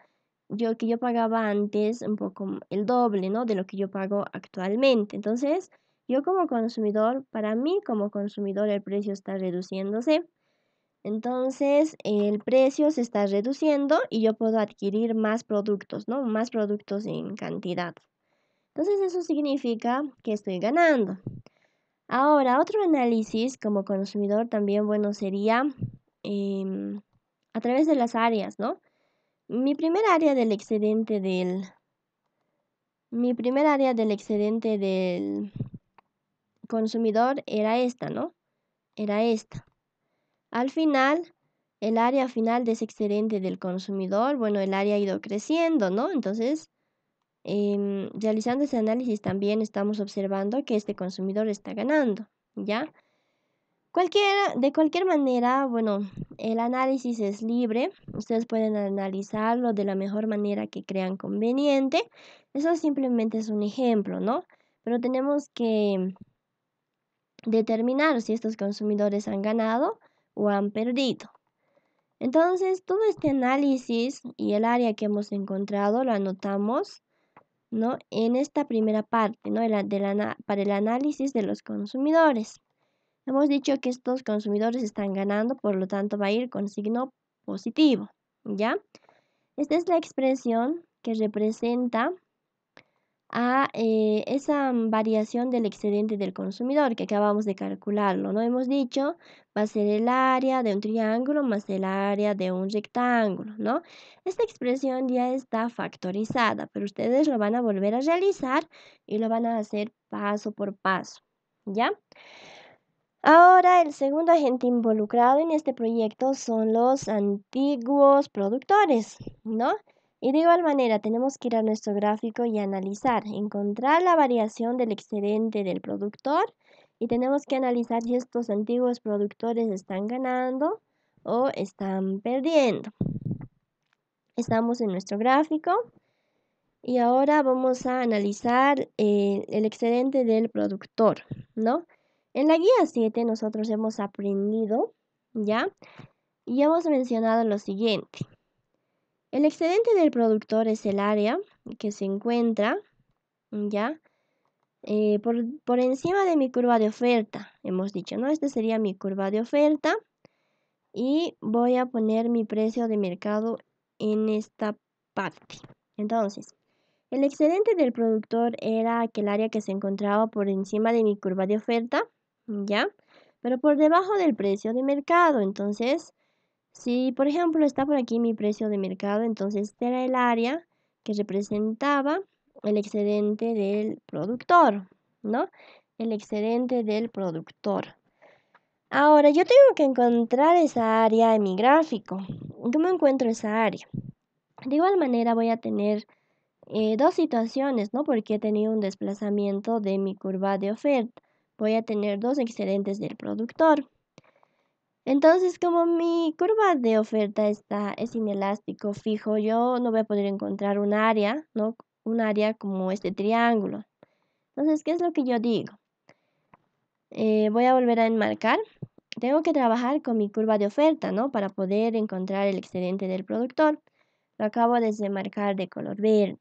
que yo pagaba antes un poco el doble, ¿no? De lo que yo pago actualmente. Entonces, yo como consumidor, para mí como consumidor, el precio está reduciéndose. Entonces, el precio se está reduciendo y yo puedo adquirir más productos, ¿no? Más productos en cantidad. Entonces, eso significa que estoy ganando. Ahora, otro análisis como consumidor también, bueno, sería a través de las áreas, ¿no? Mi primer área del excedente del consumidor era esta, ¿no? Era esta. Al final, el área final de ese excedente del consumidor, bueno, el área ha ido creciendo, ¿no? Entonces, realizando ese análisis también estamos observando que este consumidor está ganando, ¿ya? De cualquier manera, bueno, el análisis es libre. Ustedes pueden analizarlo de la mejor manera que crean conveniente. Eso simplemente es un ejemplo, ¿no? Pero tenemos que determinar si estos consumidores han ganado o han perdido. Entonces, todo este análisis y el área que hemos encontrado lo anotamos, ¿no? En esta primera parte, ¿no? Para el análisis de los consumidores. Hemos dicho que estos consumidores están ganando, por lo tanto va a ir con signo positivo, ¿ya? Esta es la expresión que representa a esa variación del excedente del consumidor que acabamos de calcularlo, ¿no? Hemos dicho va a ser el área de un triángulo más el área de un rectángulo, ¿no? Esta expresión ya está factorizada, pero ustedes lo van a volver a realizar y lo van a hacer paso por paso, ¿ya? Ahora, el segundo agente involucrado en este proyecto son los antiguos productores, ¿no? Y de igual manera, tenemos que ir a nuestro gráfico y analizar, encontrar la variación del excedente del productor y tenemos que analizar si estos antiguos productores están ganando o están perdiendo. Estamos en nuestro gráfico y ahora vamos a analizar el excedente del productor, ¿no? En la guía 7 nosotros hemos aprendido, ¿ya? Y hemos mencionado lo siguiente. El excedente del productor es el área que se encuentra, ¿ya? Por encima de mi curva de oferta, hemos dicho, ¿no? Esta sería mi curva de oferta y voy a poner mi precio de mercado en esta parte. Entonces, el excedente del productor era aquel área que se encontraba por encima de mi curva de oferta, ¿ya? Pero por debajo del precio de mercado. Entonces, Si, por ejemplo, está por aquí mi precio de mercado, entonces este era el área que representaba el excedente del productor, ¿no? El excedente del productor. Ahora, yo tengo que encontrar esa área en mi gráfico. ¿Cómo encuentro esa área? De igual manera voy a tener dos situaciones, ¿no? Porque he tenido un desplazamiento de mi curva de oferta. Voy a tener dos excedentes del productor. Entonces, como mi curva de oferta es inelástico, fijo, yo no voy a poder encontrar un área, ¿no? Un área como este triángulo. Entonces, ¿qué es lo que yo digo? Voy a volver a enmarcar. Tengo que trabajar con mi curva de oferta, ¿no? Para poder encontrar el excedente del productor. Lo acabo de enmarcar de color verde.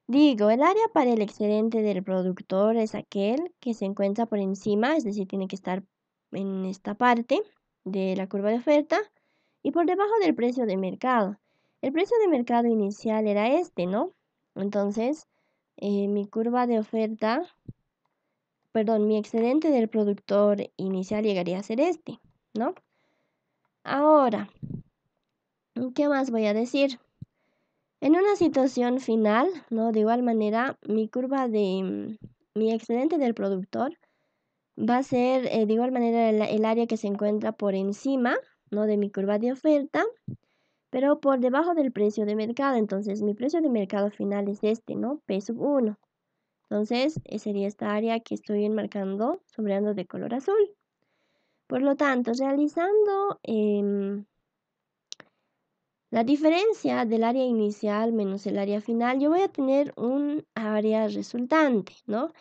Digo, el área para el excedente del productor es aquel que se encuentra por encima, es decir, tiene que estar en esta parte de la curva de oferta y por debajo del precio de mercado. El precio de mercado inicial era este, ¿no? Entonces, mi curva de oferta, perdón, mi excedente del productor inicial llegaría a ser este, ¿no? Ahora, ¿qué más voy a decir? En una situación final, ¿no? De igual manera, mi curva de mi excedente del productor va a ser de igual manera el área que se encuentra por encima, ¿no? De mi curva de oferta, pero por debajo del precio de mercado. Entonces, mi precio de mercado final es este, ¿no? P sub 1. Entonces, sería esta área que estoy enmarcando, sombreando de color azul. Por lo tanto, realizando la diferencia del área inicial menos el área final, yo voy a tener un área resultante, ¿no?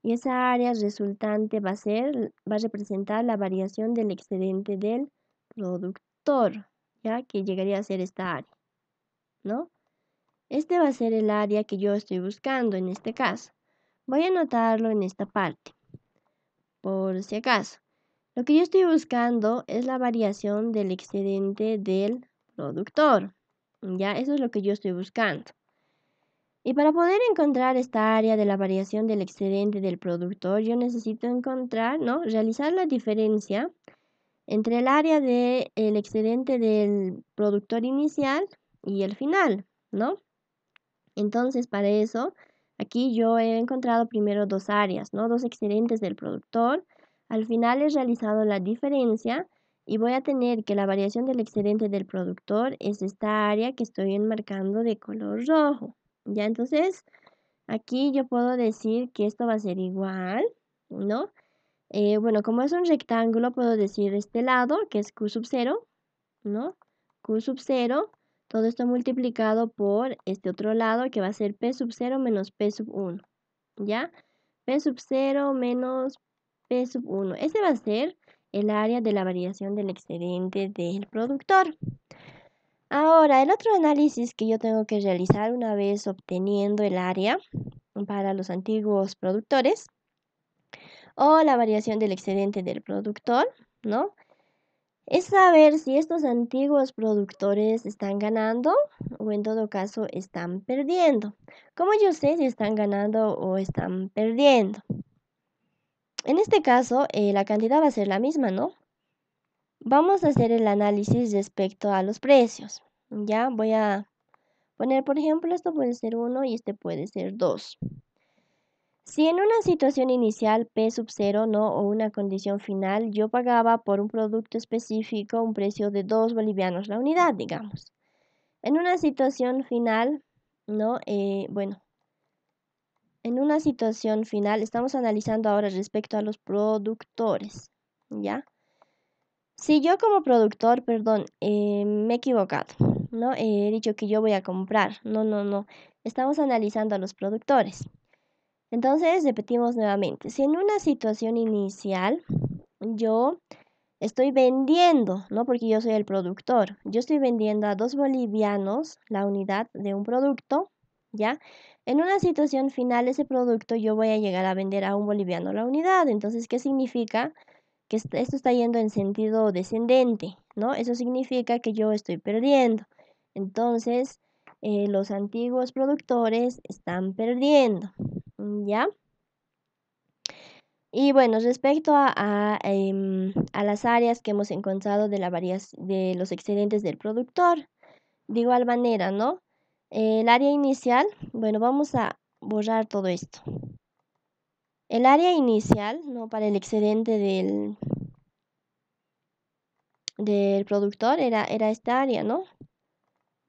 Y esa área resultante va a representar la variación del excedente del productor, ¿ya? Que llegaría a ser esta área, ¿no? Este va a ser el área que yo estoy buscando en este caso. Voy a anotarlo en esta parte, por si acaso. Lo que yo estoy buscando es la variación del excedente del productor. Ya, eso es lo que yo estoy buscando. Y para poder encontrar esta área de la variación del excedente del productor, yo necesito encontrar, ¿no? Realizar la diferencia entre el área del excedente del productor inicial y el final, ¿no? Entonces, para eso, aquí yo he encontrado primero dos áreas, ¿no? Dos excedentes del productor. Al final he realizado la diferencia y voy a tener que la variación del excedente del productor es esta área que estoy enmarcando de color rojo. Ya, entonces, aquí yo puedo decir que esto va a ser igual, ¿no? Bueno, como es un rectángulo, puedo decir este lado, que es Q sub 0, ¿no? Q sub 0, todo esto multiplicado por este otro lado, que va a ser P sub 0 menos P sub 1, ¿ya? P sub 0 menos P sub 1. Ese va a ser el área de la variación del excedente del productor. Ahora, el otro análisis que yo tengo que realizar una vez obteniendo el área para los antiguos productores o la variación del excedente del productor, ¿no? Es saber si estos antiguos productores están ganando o en todo caso están perdiendo. ¿Cómo yo sé si están ganando o están perdiendo? En este caso, la cantidad va a ser la misma, ¿no? Vamos a hacer el análisis respecto a los precios. Ya voy a poner, por ejemplo, esto puede ser 1 y este puede ser 2. Si en una situación inicial P sub 0, ¿no? O una condición final, yo pagaba por un producto específico un precio de 2 bolivianos la unidad, digamos. En una situación final, ¿no? Bueno, en una situación final estamos analizando ahora respecto a los productores, ¿ya? Si yo como productor, perdón, me he equivocado, ¿no? He dicho que yo voy a comprar. No, no, no. Estamos analizando a los productores. Entonces, repetimos nuevamente. Si en una situación inicial yo estoy vendiendo, ¿no? Porque yo soy el productor. Yo estoy vendiendo a 2 bolivianos la unidad de un producto, ¿ya? En una situación final, ese producto yo voy a llegar a vender a 1 boliviano la unidad. Entonces, ¿qué significa? Que esto está yendo en sentido descendente, ¿no? Eso significa que yo estoy perdiendo. Entonces, los antiguos productores están perdiendo, ¿ya? Y bueno, respecto a las áreas que hemos encontrado de los excedentes del productor, de igual manera, ¿no? El área inicial, bueno, vamos a borrar todo esto. El área inicial, ¿no? Para el excedente del productor era esta área, ¿no?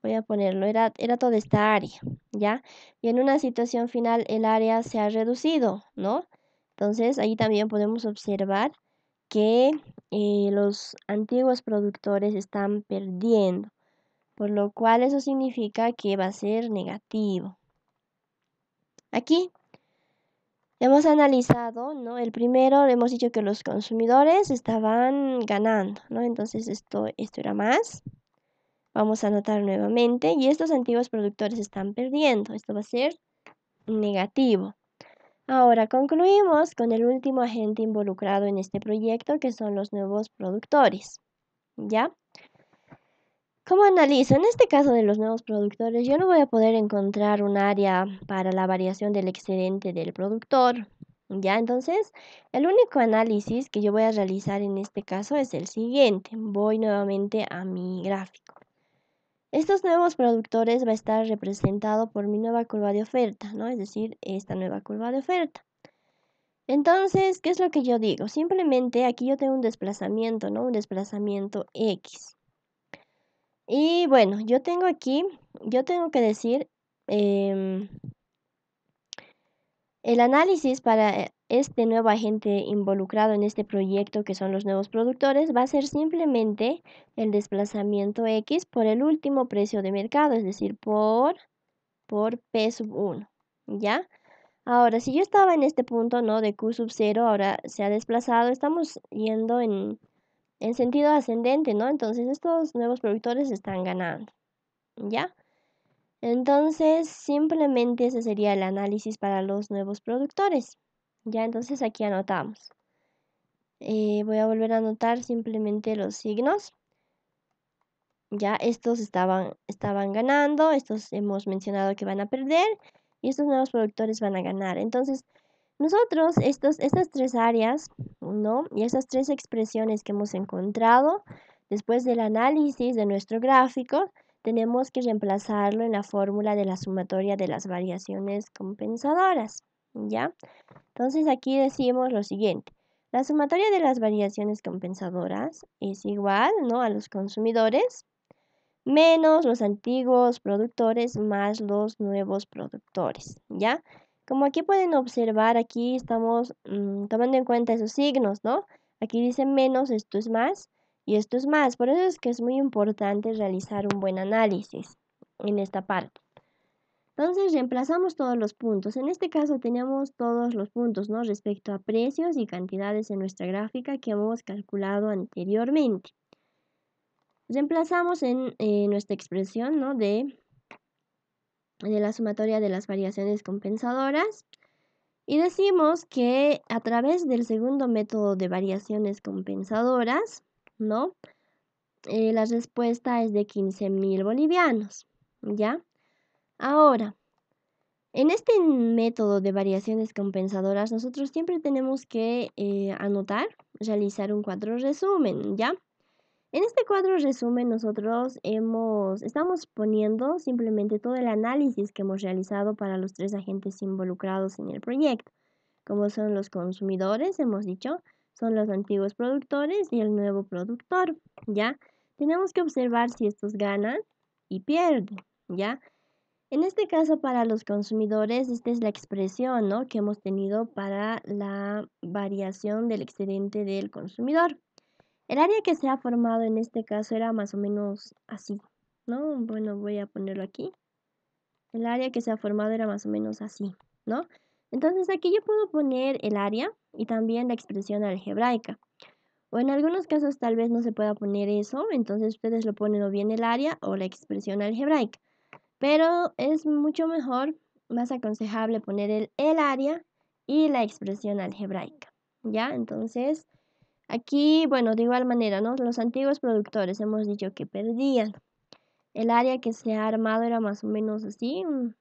Voy a ponerlo, era toda esta área, ¿ya? Y en una situación final el área se ha reducido, ¿no? Entonces ahí también podemos observar que los antiguos productores están perdiendo, por lo cual eso significa que va a ser negativo. Aquí hemos analizado, ¿no? El primero hemos dicho que los consumidores estaban ganando, ¿no? Entonces esto era más. Vamos a anotar nuevamente y estos antiguos productores están perdiendo. Esto va a ser negativo. Ahora concluimos con el último agente involucrado en este proyecto, que son los nuevos productores. ¿Ya? ¿Cómo analizo? En este caso de los nuevos productores, yo no voy a poder encontrar un área para la variación del excedente del productor. ¿Ya? Entonces, el único análisis que yo voy a realizar en este caso es el siguiente. Voy nuevamente a mi gráfico. Estos nuevos productores va a estar representado por mi nueva curva de oferta, ¿no? Es decir, esta nueva curva de oferta. Entonces, ¿qué es lo que yo digo? Simplemente aquí yo tengo un desplazamiento, ¿no? Un desplazamiento X. Y bueno, yo tengo que decir, el análisis para este nuevo agente involucrado en este proyecto, que son los nuevos productores, va a ser simplemente el desplazamiento X por el último precio de mercado, es decir, por P sub 1, ¿ya? Ahora, si yo estaba en este punto, ¿no? De Q sub 0, ahora se ha desplazado, estamos yendo en sentido ascendente, ¿no? Entonces estos nuevos productores están ganando, ¿ya? Entonces, simplemente ese sería el análisis para los nuevos productores, ¿ya? Entonces aquí anotamos. Voy a volver a anotar simplemente los signos. Ya estos estaban ganando, estos hemos mencionado que van a perder y estos nuevos productores van a ganar. Entonces, nosotros estas tres áreas, ¿no? Y esas tres expresiones que hemos encontrado, después del análisis de nuestro gráfico, tenemos que reemplazarlo en la fórmula de la sumatoria de las variaciones compensadoras, ¿ya? Entonces aquí decimos lo siguiente. La sumatoria de las variaciones compensadoras es igual, ¿no? A los consumidores menos los antiguos productores más los nuevos productores, ¿ya? Como aquí pueden observar, aquí estamos tomando en cuenta esos signos, ¿no? Aquí dice menos, esto es más y esto es más. Por eso es que es muy importante realizar un buen análisis en esta parte. Entonces reemplazamos todos los puntos. En este caso tenemos todos los puntos, ¿no? Respecto a precios y cantidades en nuestra gráfica que hemos calculado anteriormente. Reemplazamos en nuestra expresión, ¿no? de la sumatoria de las variaciones compensadoras y decimos que a través del segundo método de variaciones compensadoras, ¿no? La respuesta es de 15.000 bolivianos, ¿ya? Ahora, en este método de variaciones compensadoras, nosotros siempre tenemos que anotar, realizar un cuadro resumen, ¿ya? En este cuadro resumen nosotros estamos poniendo simplemente todo el análisis que hemos realizado para los tres agentes involucrados en el proyecto, como son los consumidores, hemos dicho, son los antiguos productores y el nuevo productor, ¿ya? Tenemos que observar si estos ganan y pierden, ¿ya? En este caso para los consumidores, esta es la expresión, ¿no? que hemos tenido para la variación del excedente del consumidor. El área que se ha formado en este caso era más o menos así, ¿no? Bueno, voy a ponerlo aquí. El área que se ha formado era más o menos así, ¿no? Entonces aquí yo puedo poner el área y también la expresión algebraica. O en algunos casos tal vez no se pueda poner eso, entonces ustedes lo ponen o bien el área o la expresión algebraica. Pero es mucho mejor, más aconsejable poner el área y la expresión algebraica, ¿ya? Entonces, aquí, bueno, de igual manera, ¿no? Los antiguos productores hemos dicho que perdían. El área que se ha armado era más o menos así, un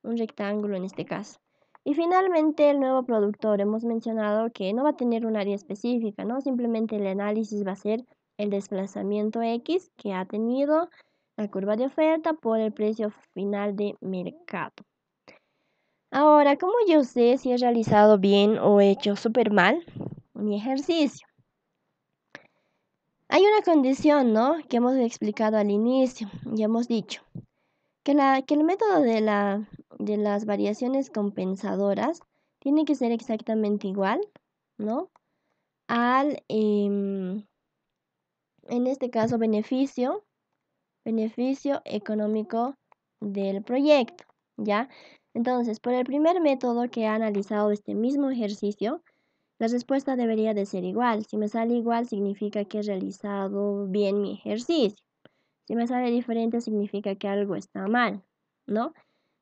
rectángulo en este caso. Y finalmente el nuevo productor, hemos mencionado que no va a tener un área específica, ¿no? Simplemente el análisis va a ser el desplazamiento X que ha tenido la curva de oferta por el precio final de mercado. Ahora, ¿cómo yo sé si he realizado bien o he hecho súper mal mi ejercicio? Hay una condición, ¿no? Que hemos explicado al inicio, ya hemos dicho, que el método de las variaciones compensadoras tiene que ser exactamente igual, ¿no? Al, en este caso, beneficio económico del proyecto, ¿ya? Entonces, por el primer método que ha analizado este mismo ejercicio, la respuesta debería de ser igual. Si me sale igual, significa que he realizado bien mi ejercicio. Si me sale diferente, significa que algo está mal, ¿no?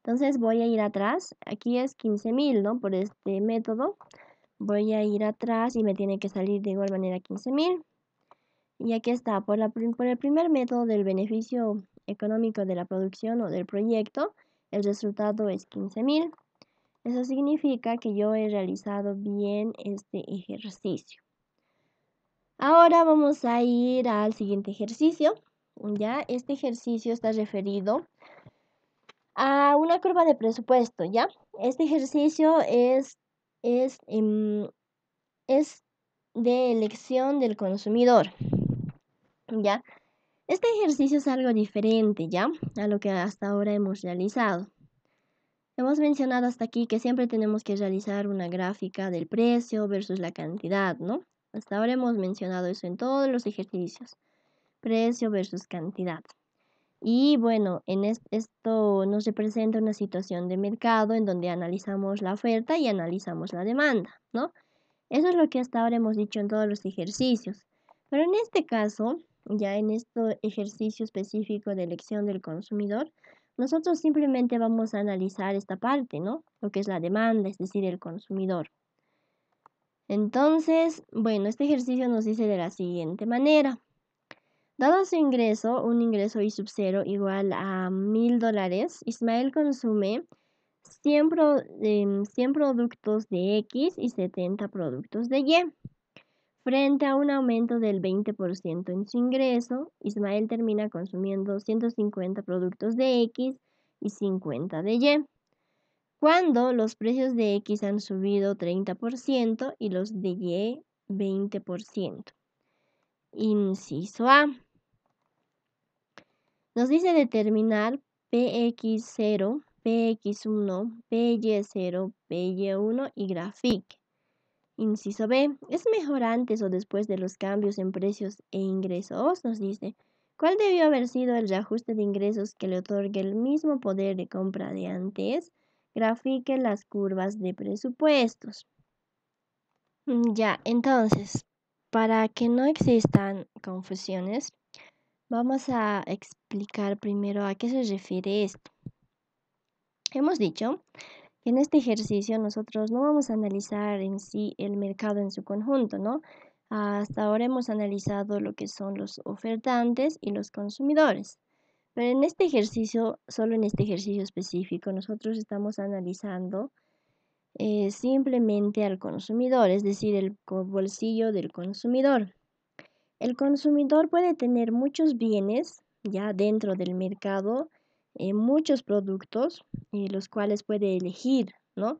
Entonces voy a ir atrás. Aquí es 15.000, ¿no? Por este método. Voy a ir atrás y me tiene que salir de igual manera 15.000. Y aquí está, por el primer método del beneficio económico de la producción o del proyecto, el resultado es 15.000. Eso significa que yo he realizado bien este ejercicio. Ahora vamos a ir al siguiente ejercicio. Ya, este ejercicio está referido a una curva de presupuesto, ¿ya? Este ejercicio es, es de elección del consumidor, ¿ya? Este ejercicio es algo diferente, ¿ya? A lo que hasta ahora hemos realizado. Hemos mencionado hasta aquí que siempre tenemos que realizar una gráfica del precio versus la cantidad, ¿no? Hasta ahora hemos mencionado eso en todos los ejercicios. Precio versus cantidad. Y bueno, esto nos representa una situación de mercado en donde analizamos la oferta y analizamos la demanda, ¿no? Eso es lo que hasta ahora hemos dicho en todos los ejercicios. Pero en este caso, ya en este ejercicio específico de elección del consumidor, nosotros simplemente vamos a analizar esta parte, ¿no? Lo que es la demanda, es decir, el consumidor. Entonces, bueno, este ejercicio nos dice de la siguiente manera. Dado su ingreso, un ingreso I sub 0 igual a $1.000, Ismael consume 100 productos de X y 70 productos de Y. Frente a un aumento del 20% en su ingreso, Ismael termina consumiendo 150 productos de X y 50 de Y. Cuando los precios de X han subido 30% y los de Y 20%. Inciso A. Nos dice determinar PX0, PX1, PY0, PY1 y grafique. Inciso B. ¿Es mejor antes o después de los cambios en precios e ingresos? Nos dice. ¿Cuál debió haber sido el reajuste de ingresos que le otorgue el mismo poder de compra de antes? Grafique las curvas de presupuestos. Ya, entonces, para que no existan confusiones, vamos a explicar primero a qué se refiere esto. Hemos dicho que en este ejercicio nosotros no vamos a analizar en sí el mercado en su conjunto, ¿no? Hasta ahora hemos analizado lo que son los ofertantes y los consumidores. Pero en este ejercicio, solo en este ejercicio específico, nosotros estamos analizando simplemente al consumidor, es decir, el bolsillo del consumidor. El consumidor puede tener muchos bienes ya dentro del mercado, muchos productos, los cuales puede elegir, ¿no?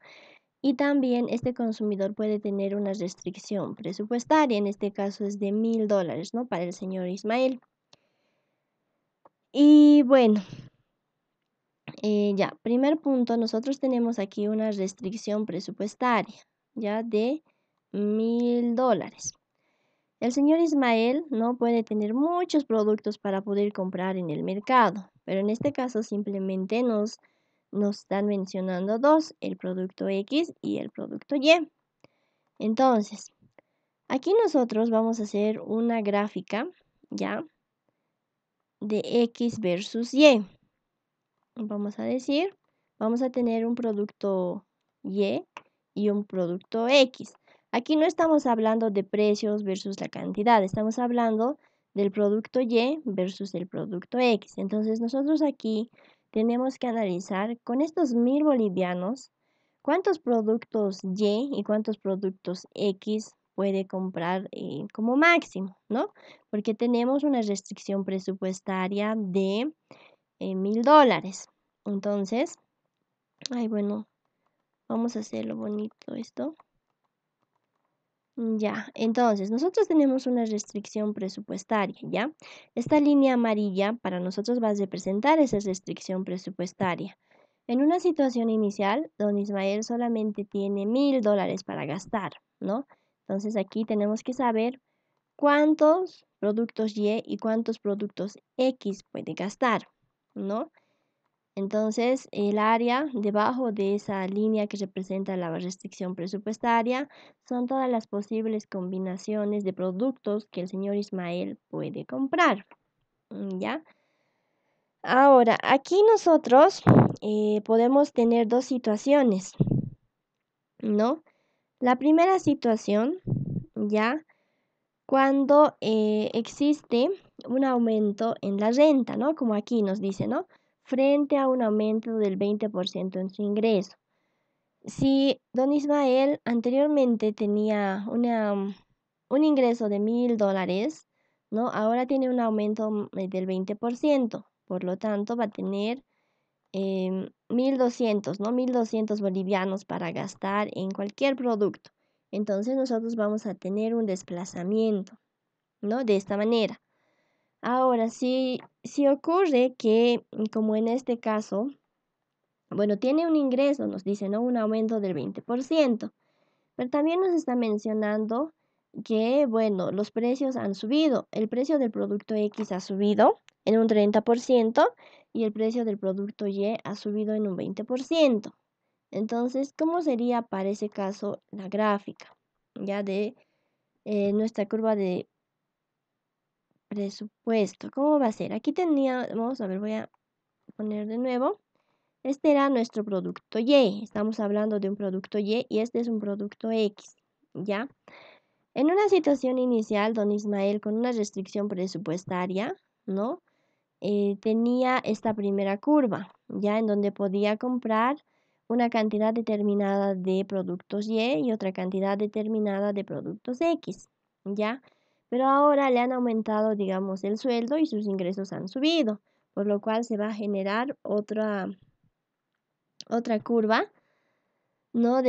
Y también este consumidor puede tener una restricción presupuestaria, en este caso es de $1.000, ¿no? Para el señor Ismael. Y bueno, ya, primer punto, nosotros tenemos aquí una restricción presupuestaria, ya de $1.000. El señor Ismael no puede tener muchos productos para poder comprar en el mercado, pero en este caso simplemente nos están mencionando dos, el producto X y el producto Y. Entonces, aquí nosotros vamos a hacer una gráfica, ¿ya? De X versus Y. Vamos a decir, vamos a tener un producto Y y un producto X. Aquí no estamos hablando de precios versus la cantidad, estamos hablando del producto Y versus el producto X. Entonces nosotros aquí tenemos que analizar con estos 1.000 bolivianos cuántos productos Y cuántos productos X puede comprar como máximo, ¿no? Porque tenemos una restricción presupuestaria de $1000. Entonces, ay, bueno, vamos a hacerlo bonito esto. Ya, entonces nosotros tenemos una restricción presupuestaria, ¿ya? Esta línea amarilla para nosotros va a representar esa restricción presupuestaria. En una situación inicial, don Ismael solamente tiene $1000 para gastar, ¿no? Entonces aquí tenemos que saber cuántos productos Y cuántos productos X puede gastar, ¿no? Entonces, el área debajo de esa línea que representa la restricción presupuestaria son todas las posibles combinaciones de productos que el señor Ismael puede comprar. ¿Ya? Ahora, aquí nosotros podemos tener dos situaciones, ¿no? La primera situación, ¿ya? Cuando existe un aumento en la renta, ¿no? Como aquí nos dice, ¿no? Frente a un aumento del 20% en su ingreso. Si don Ismael anteriormente tenía un ingreso de $1000, ¿no? Ahora tiene un aumento del 20%, por lo tanto va a tener 1200, ¿no? 1200 bolivianos para gastar en cualquier producto. Entonces nosotros vamos a tener un desplazamiento, ¿no? De esta manera. Ahora, si ocurre que, como en este caso, bueno, tiene un ingreso, nos dice, ¿no? Un aumento del 20%, pero también nos está mencionando que, bueno, los precios han subido. El precio del producto X ha subido en un 30% y el precio del producto Y ha subido en un 20%. Entonces, ¿cómo sería para ese caso la gráfica ya de nuestra curva de presupuesto? ¿Cómo va a ser? Aquí teníamos, a ver, voy a poner de nuevo. Este era nuestro producto Y. Estamos hablando de un producto Y este es un producto X, ¿ya? En una situación inicial, don Ismael, con una restricción presupuestaria, ¿no? Tenía esta primera curva, ¿ya? En donde podía comprar una cantidad determinada de productos Y otra cantidad determinada de productos X, ¿ya? Pero ahora le han aumentado, digamos, el sueldo y sus ingresos han subido, por lo cual se va a generar otra curva, ¿no?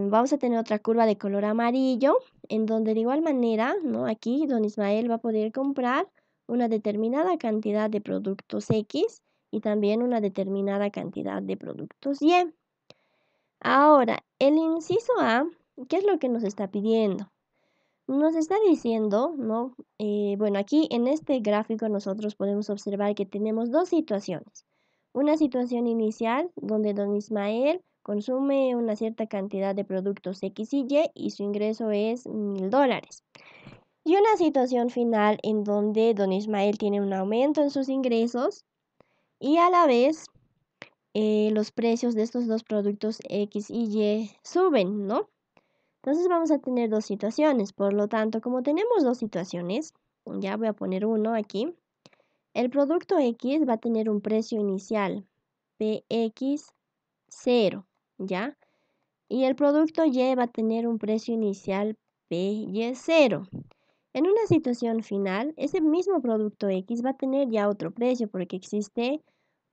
Vamos a tener otra curva de color amarillo, en donde de igual manera, ¿no? Aquí don Ismael va a poder comprar una determinada cantidad de productos X y también una determinada cantidad de productos Y. Ahora, el inciso A, ¿qué es lo que nos está pidiendo? Nos está diciendo, ¿no? Bueno, aquí en este gráfico nosotros podemos observar que tenemos dos situaciones. Una situación inicial donde don Ismael consume una cierta cantidad de productos X y su ingreso es $1000. Y una situación final en donde don Ismael tiene un aumento en sus ingresos y a la vez los precios de estos dos productos X y Y suben, ¿no? Entonces vamos a tener dos situaciones. Por lo tanto, como tenemos dos situaciones, ya voy a poner uno aquí. El producto X va a tener un precio inicial PX0, ¿ya? Y el producto Y va a tener un precio inicial PY0. En una situación final, ese mismo producto X va a tener ya otro precio porque existe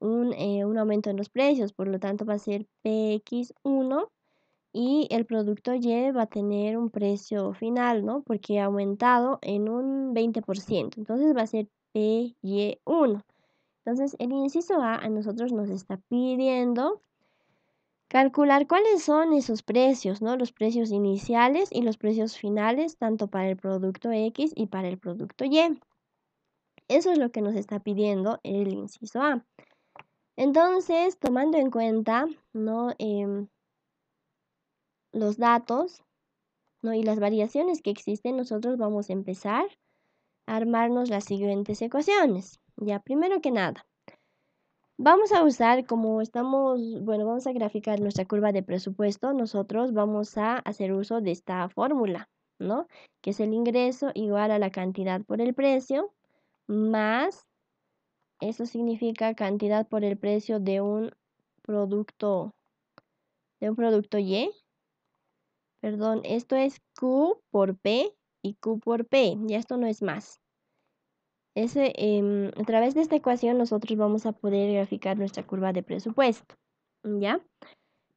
un aumento en los precios. Por lo tanto, va a ser PX1 y el producto Y va a tener un precio final, ¿no? Porque ha aumentado en un 20%. Entonces va a ser PY1. Entonces el inciso A nosotros nos está pidiendo calcular cuáles son esos precios, ¿no? Los precios iniciales y los precios finales, tanto para el producto X y para el producto Y. Eso es lo que nos está pidiendo el inciso A. Entonces, tomando en cuenta, ¿no? Los datos, ¿no? Y las variaciones que existen, nosotros vamos a empezar a armarnos las siguientes ecuaciones. Ya, primero que nada, vamos a usar, como estamos, bueno, vamos a graficar nuestra curva de presupuesto, nosotros vamos a hacer uso de esta fórmula, ¿no? Que es el ingreso igual a la cantidad por el precio, más, eso significa cantidad por el precio de un producto de un producto Y. Perdón, esto es Q por P y Q por P. Ya esto no es más. A través de esta ecuación nosotros vamos a poder graficar nuestra curva de presupuesto. ¿Ya?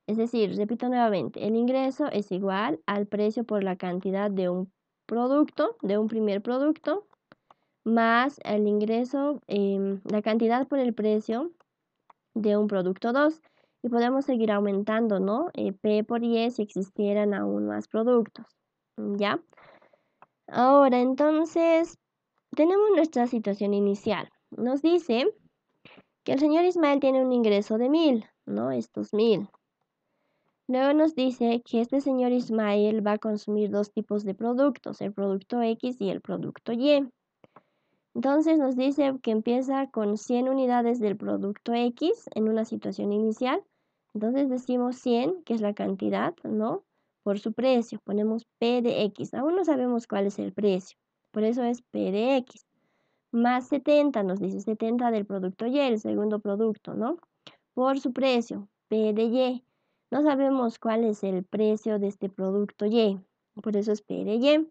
Es decir, repito nuevamente, el ingreso es igual al precio por la cantidad de un producto, de un primer producto, más el ingreso, la cantidad por el precio de un producto 2. Y podemos seguir aumentando, ¿no? P por Y si existieran aún más productos. ¿Ya? Ahora, entonces, tenemos nuestra situación inicial. Nos dice que el señor Ismael tiene un ingreso de 1000, ¿no? Estos 1000. Luego nos dice que este señor Ismael va a consumir dos tipos de productos, el producto X y el producto Y. Entonces nos dice que empieza con 100 unidades del producto X en una situación inicial. Entonces decimos 100, que es la cantidad, ¿no? Por su precio. Ponemos P de X. Aún no sabemos cuál es el precio. Por eso es P de X. Más 70, nos dice 70 del producto Y, el segundo producto, ¿no? Por su precio, P de Y. No sabemos cuál es el precio de este producto Y. Por eso es P de Y.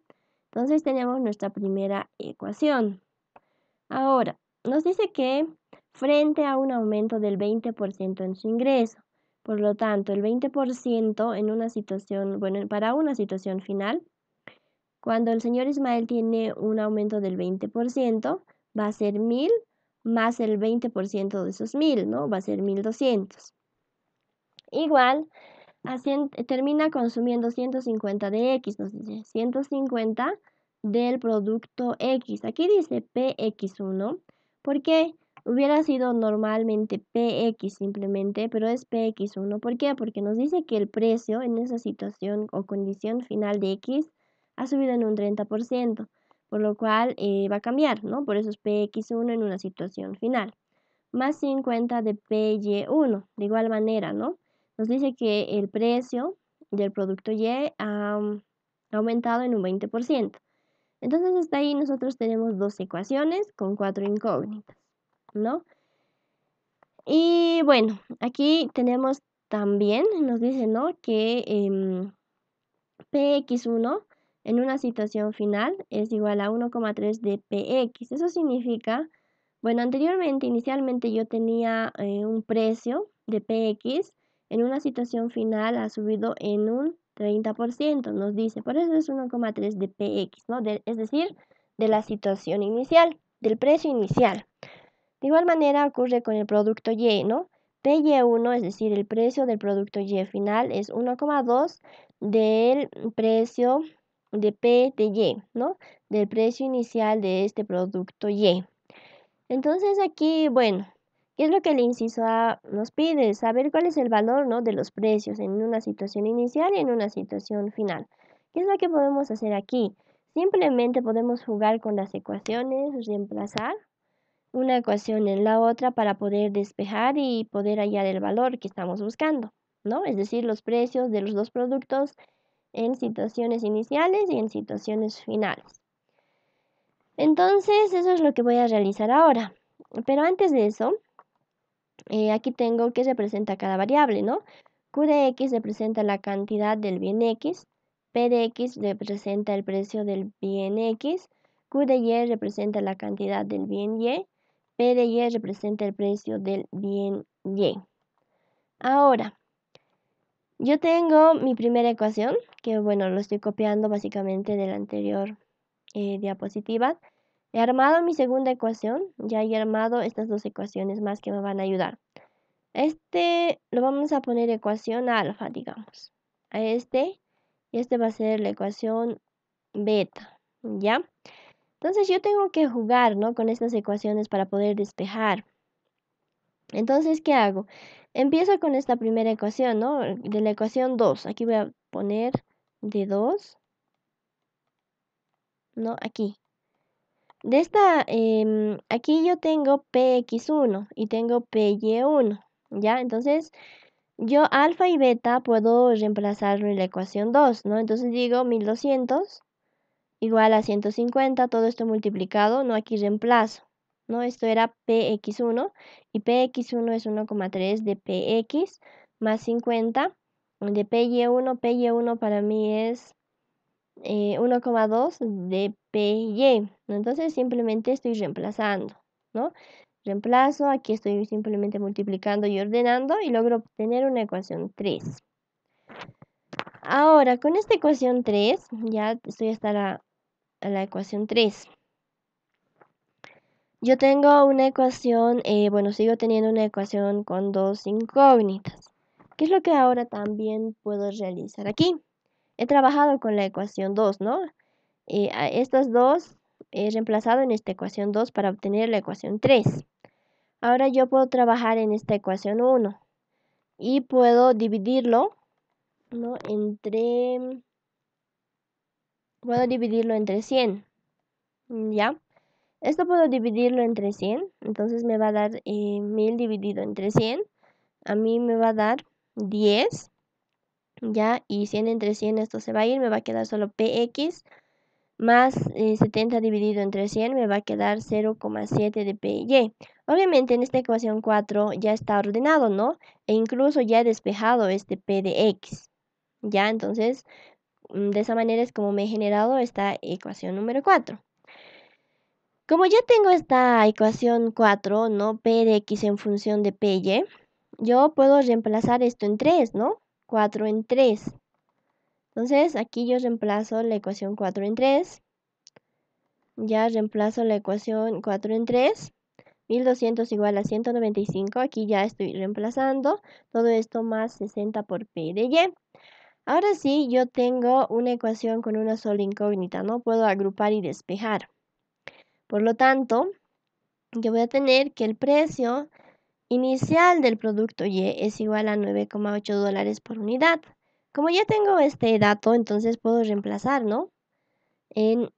Entonces tenemos nuestra primera ecuación. Ahora, nos dice que frente a un aumento del 20% en su ingreso, por lo tanto, el 20% en una situación, bueno, para una situación final, cuando el señor Ismael tiene un aumento del 20%, va a ser 1000 más el 20% de esos 1000, ¿no? Va a ser 1200. Igual, termina consumiendo 150 de X, nos dice 150 del producto X. Aquí dice PX1, porque hubiera sido normalmente PX simplemente, pero es PX1. ¿Por qué? Porque nos dice que el precio en esa situación o condición final de X ha subido en un 30%, por lo cual va a cambiar, ¿no? Por eso es PX1 en una situación final. Más 50 de PY1, de igual manera, ¿no? Nos dice que el precio del producto Y ha aumentado en un 20%. Entonces hasta ahí nosotros tenemos dos ecuaciones con 4 incógnitas, ¿no? Y bueno, aquí tenemos también, nos dice, ¿no? Que PX1 en una situación final es igual a 1,3 de PX. Eso significa, bueno, anteriormente, inicialmente yo tenía un precio de PX, en una situación final ha subido en un 30%, nos dice, por eso es 1,3 de PX, ¿no? Es decir, de la situación inicial, del precio inicial. De igual manera ocurre con el producto Y, ¿no? PY1, es decir, el precio del producto Y final es 1,2 del precio de P de Y, ¿no? Del precio inicial de este producto Y. Entonces aquí, bueno, ¿qué es lo que el inciso A nos pide? Saber cuál es el valor, ¿no? De los precios en una situación inicial y en una situación final. ¿Qué es lo que podemos hacer aquí? Simplemente podemos jugar con las ecuaciones, reemplazar una ecuación en la otra para poder despejar y poder hallar el valor que estamos buscando, ¿no? Es decir, los precios de los dos productos en situaciones iniciales y en situaciones finales. Entonces, eso es lo que voy a realizar ahora. Pero antes de eso, aquí tengo que representa cada variable, ¿no? Q de X representa la cantidad del bien X, P de X representa el precio del bien X, Q de Y representa la cantidad del bien Y, P de Y representa el precio del bien Y. Ahora, yo tengo mi primera ecuación, que bueno, lo estoy copiando básicamente de la anterior diapositiva. He armado mi segunda ecuación, ya he armado estas dos ecuaciones más que me van a ayudar. Lo vamos a poner ecuación alfa, digamos. A y este va a ser la ecuación beta, ¿ya? Entonces yo tengo que jugar, ¿no? Con estas ecuaciones para poder despejar. Entonces, ¿qué hago? Empiezo con esta primera ecuación, ¿no? De la ecuación 2. Aquí voy a poner de 2, ¿no? Aquí. De esta, aquí yo tengo PX1 y tengo PY1, ¿ya? Entonces, yo alfa y beta puedo reemplazarlo en la ecuación 2, ¿no? Entonces digo 1200 igual a 150, todo esto multiplicado, ¿no? Aquí reemplazo, ¿no? Esto era PX1 y PX1 es 1,3 de PX más 50 de PY1 para mí es 1,2 de PY. Entonces simplemente estoy reemplazando, ¿no? Reemplazo, aquí estoy simplemente multiplicando y ordenando y logro obtener una ecuación 3. Ahora, con esta ecuación 3, ya estoy hasta la ecuación 3. Yo tengo una ecuación, sigo teniendo una ecuación con dos incógnitas. ¿Qué es lo que ahora también puedo realizar aquí? He trabajado con la ecuación 2, ¿no? A estas dos he reemplazado en esta ecuación 2 para obtener la ecuación 3. Ahora yo puedo trabajar en esta ecuación 1 y puedo dividirlo, ¿no? Puedo dividirlo entre 100, ¿ya? Esto puedo dividirlo entre 100, entonces me va a dar 1000 dividido entre 100. A mí me va a dar 10, ¿ya? Y 100 entre 100, esto se va a ir, me va a quedar solo PX más 70 dividido entre 100, me va a quedar 0,7 de PY. Obviamente en esta ecuación 4 ya está ordenado, ¿no? E incluso ya he despejado este P de X, ¿ya? Entonces, de esa manera es como me he generado esta ecuación número 4. Como ya tengo esta ecuación 4, ¿no? P de X en función de PY, yo puedo reemplazar esto en 3, ¿no? 4 en 3. Entonces, aquí yo reemplazo la ecuación 4 en 3. Ya reemplazo la ecuación 4 en 3. 1200 igual a 195. Aquí ya estoy reemplazando todo esto más 60 por P de Y. Ahora sí, yo tengo una ecuación con una sola incógnita, ¿no? Puedo agrupar y despejar. Por lo tanto, yo voy a tener que el precio inicial del producto Y es igual a 9,8 dólares por unidad. Como ya tengo este dato, entonces puedo reemplazar, ¿no? En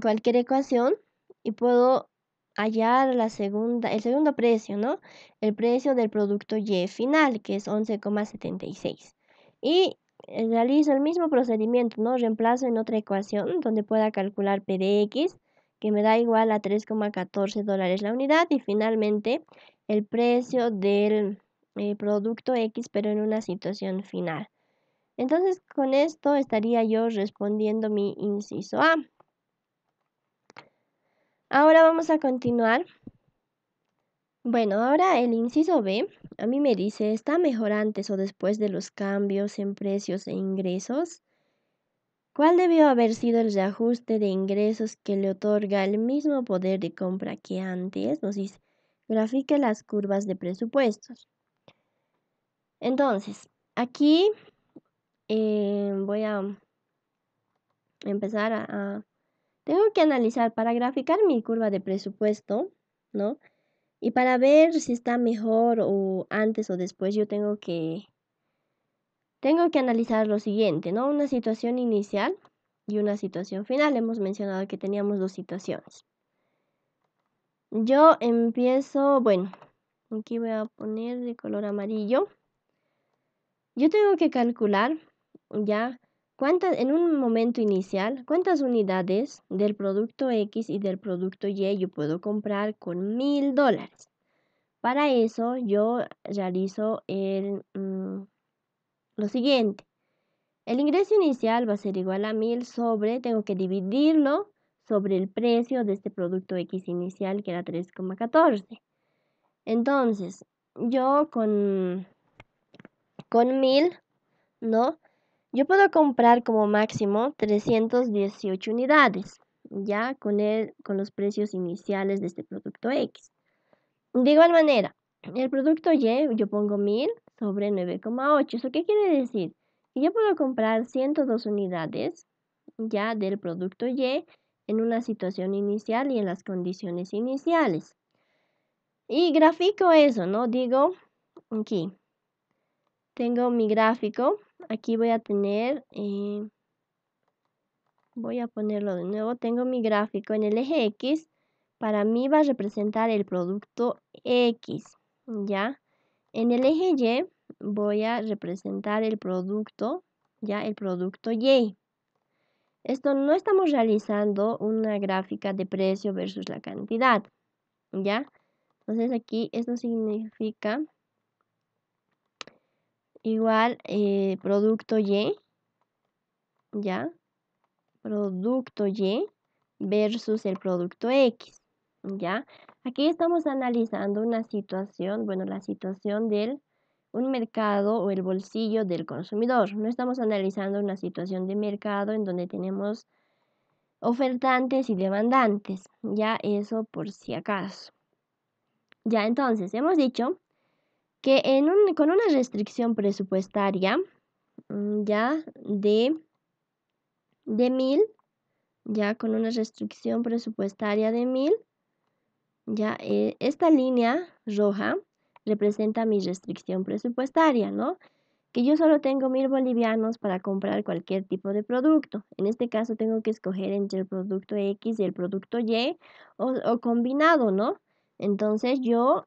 cualquier ecuación y puedo hallar el segundo precio, ¿no? El precio del producto Y final, que es 11,76. Y realizo el mismo procedimiento, ¿no? Reemplazo en otra ecuación donde pueda calcular P de X, que me da igual a 3,14 dólares la unidad. Y finalmente el precio del producto X, pero en una situación final. Entonces, con esto estaría yo respondiendo mi inciso A. Ahora vamos a continuar. Bueno, ahora el inciso B, a mí me dice, ¿está mejor antes o después de los cambios en precios e ingresos? ¿Cuál debió haber sido el reajuste de ingresos que le otorga el mismo poder de compra que antes? Nos dice, grafique las curvas de presupuestos. Entonces, aquí voy a empezar tengo que analizar para graficar mi curva de presupuesto, ¿no? Y para ver si está mejor o antes o después, yo tengo que analizar lo siguiente, ¿no? Una situación inicial y una situación final. Hemos mencionado que teníamos dos situaciones. Yo empiezo, bueno, aquí voy a poner de color amarillo. Yo tengo que calcular ya en un momento inicial, cuántas unidades del producto X y del producto Y yo puedo comprar con $1000. Para eso yo realizo lo siguiente. El ingreso inicial va a ser igual a 1000 tengo que dividirlo sobre el precio de este producto X inicial que era 3,14. Entonces, yo con 1000, ¿no? Yo puedo comprar como máximo 318 unidades, ya con los precios iniciales de este producto X. De igual manera, el producto Y, yo pongo 1000 sobre 9,8. ¿Eso qué quiere decir? Que yo puedo comprar 102 unidades ya del producto Y en una situación inicial y en las condiciones iniciales. Y grafico eso, ¿no? Digo, aquí, tengo mi gráfico. Aquí voy a tener, voy a ponerlo de nuevo. Tengo mi gráfico en el eje X. Para mí va a representar el producto X, ¿ya? En el eje Y voy a representar el producto, ya el producto Y. Esto no estamos realizando una gráfica de precio versus la cantidad, ¿ya? Entonces aquí esto significa igual producto Y, ¿ya? Producto Y versus el producto X, ¿ya? Aquí estamos analizando una situación, bueno, la situación del un mercado o el bolsillo del consumidor. No estamos analizando una situación de mercado en donde tenemos ofertantes y demandantes, ya eso por si acaso. Ya entonces, hemos dicho que con una restricción presupuestaria, ya de 1000, ya con una restricción presupuestaria de 1000, ya esta línea roja representa mi restricción presupuestaria, ¿no? Que yo solo tengo 1000 bolivianos para comprar cualquier tipo de producto. En este caso tengo que escoger entre el producto X y el producto Y o combinado, ¿no? Entonces yo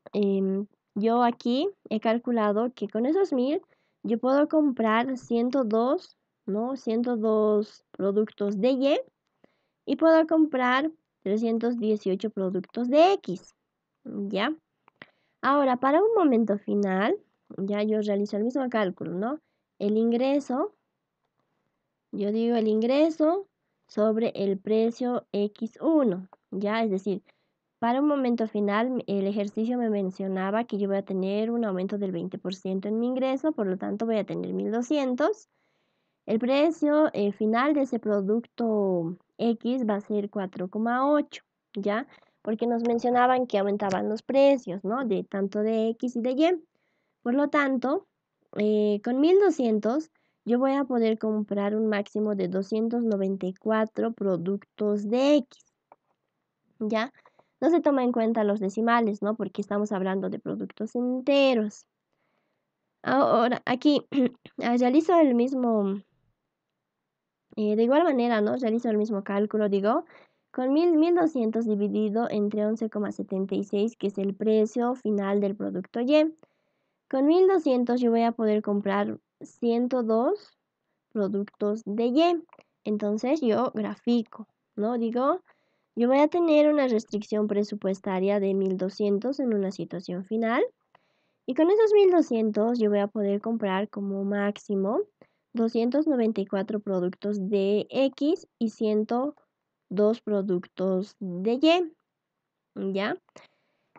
aquí he calculado que con esos 1000 yo puedo comprar 102, ¿no? 102 productos de Y y puedo comprar 318 productos de X, ¿ya? Ahora, para un momento final, ya yo realizo el mismo cálculo, ¿no? El ingreso, yo digo el ingreso sobre el precio X1, ¿ya? Es decir, para un momento final, el ejercicio me mencionaba que yo voy a tener un aumento del 20% en mi ingreso, por lo tanto voy a tener 1200. El precio final de ese producto X va a ser 4,8, ¿ya? Porque nos mencionaban que aumentaban los precios, ¿no? De tanto de X y de Y. Por lo tanto, con 1200 yo voy a poder comprar un máximo de 294 productos de X, ¿ya? No se toma en cuenta los decimales, ¿no? Porque estamos hablando de productos enteros. Ahora, aquí realizo el mismo, de igual manera, ¿no? Realizo el mismo cálculo, digo, con 1200 dividido entre 11,76, que es el precio final del producto Y. Con 1200 yo voy a poder comprar 102 productos de Y. Entonces yo grafico, ¿no? Digo, yo voy a tener una restricción presupuestaria de 1200 en una situación final. Y con esos 1200 yo voy a poder comprar como máximo 294 productos de X y 102 productos de Y, ¿ya?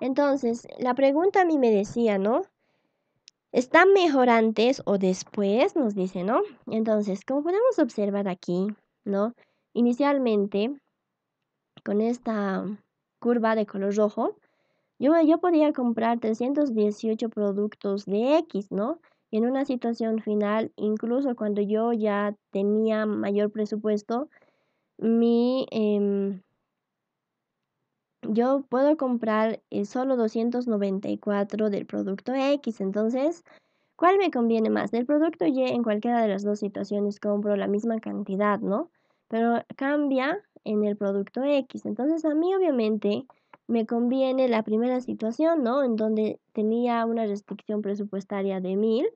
Entonces, la pregunta a mí me decía, ¿no? ¿Está mejor antes o después? Nos dice, ¿no? Entonces, como podemos observar aquí, ¿no? Inicialmente, con esta curva de color rojo, yo podía comprar 318 productos de X, ¿no? Y en una situación final, incluso cuando yo ya tenía mayor presupuesto, yo puedo comprar solo 294 del producto X. Entonces, ¿cuál me conviene más? Del producto Y, en cualquiera de las dos situaciones compro la misma cantidad, ¿no? Pero cambia en el producto X. Entonces, a mí obviamente me conviene la primera situación, ¿no? En donde tenía una restricción presupuestaria de 1000,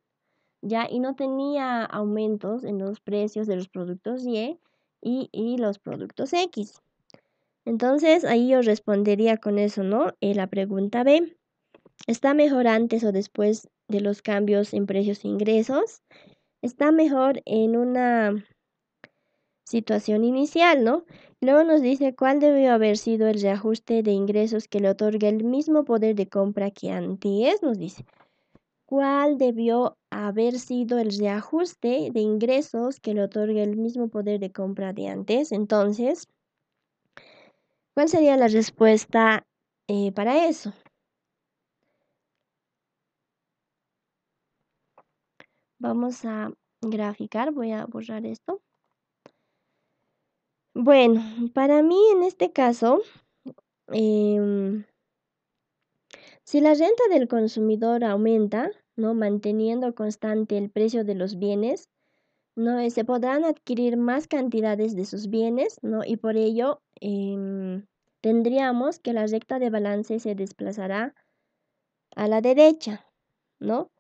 ya, y no tenía aumentos en los precios de los productos y los productos X. Entonces, ahí yo respondería con eso, ¿no? La pregunta B. ¿Está mejor antes o después de los cambios en precios e ingresos? Está mejor en una situación inicial, ¿no? Luego nos dice cuál debió haber sido el reajuste de ingresos que le otorga el mismo poder de compra que antes, nos dice. ¿Cuál debió haber sido el reajuste de ingresos que le otorga el mismo poder de compra de antes? Entonces, ¿cuál sería la respuesta para eso? Vamos a graficar, voy a borrar esto. Bueno, para mí en este caso, si la renta del consumidor aumenta, ¿no? Manteniendo constante el precio de los bienes, ¿no? Se podrán adquirir más cantidades de sus bienes, ¿no? Y por ello tendríamos que la recta de balance se desplazará a la derecha, ¿no?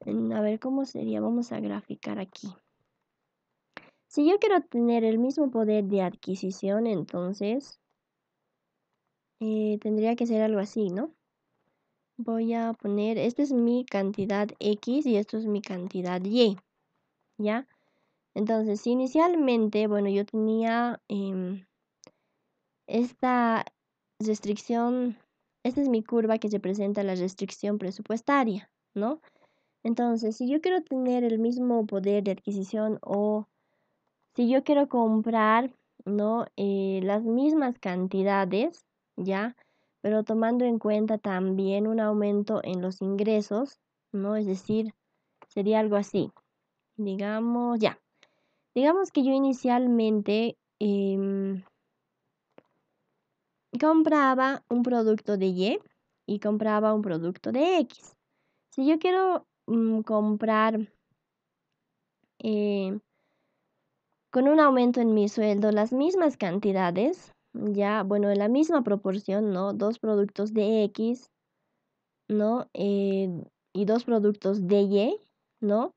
A ver cómo sería, vamos a graficar aquí. Si yo quiero tener el mismo poder de adquisición, entonces tendría que ser algo así, ¿no? voy a poner, esta es mi cantidad X y esto es mi cantidad Y, ¿ya? Entonces, si inicialmente, bueno, yo tenía esta restricción, esta es mi curva que representa la restricción presupuestaria, ¿no? Entonces, si yo quiero tener el mismo poder de adquisición o si yo quiero comprar, ¿no? Las mismas cantidades, ¿ya? Pero tomando en cuenta también un aumento en los ingresos, ¿no? Es decir, sería algo así. Digamos, ya. Digamos que yo inicialmente compraba un producto de Y y compraba un producto de X. Si yo quiero comprar eh, con un aumento en mi sueldo las mismas cantidades, ya, bueno, en la misma proporción, ¿no? Dos productos de X, ¿no? Y dos productos de Y, ¿no?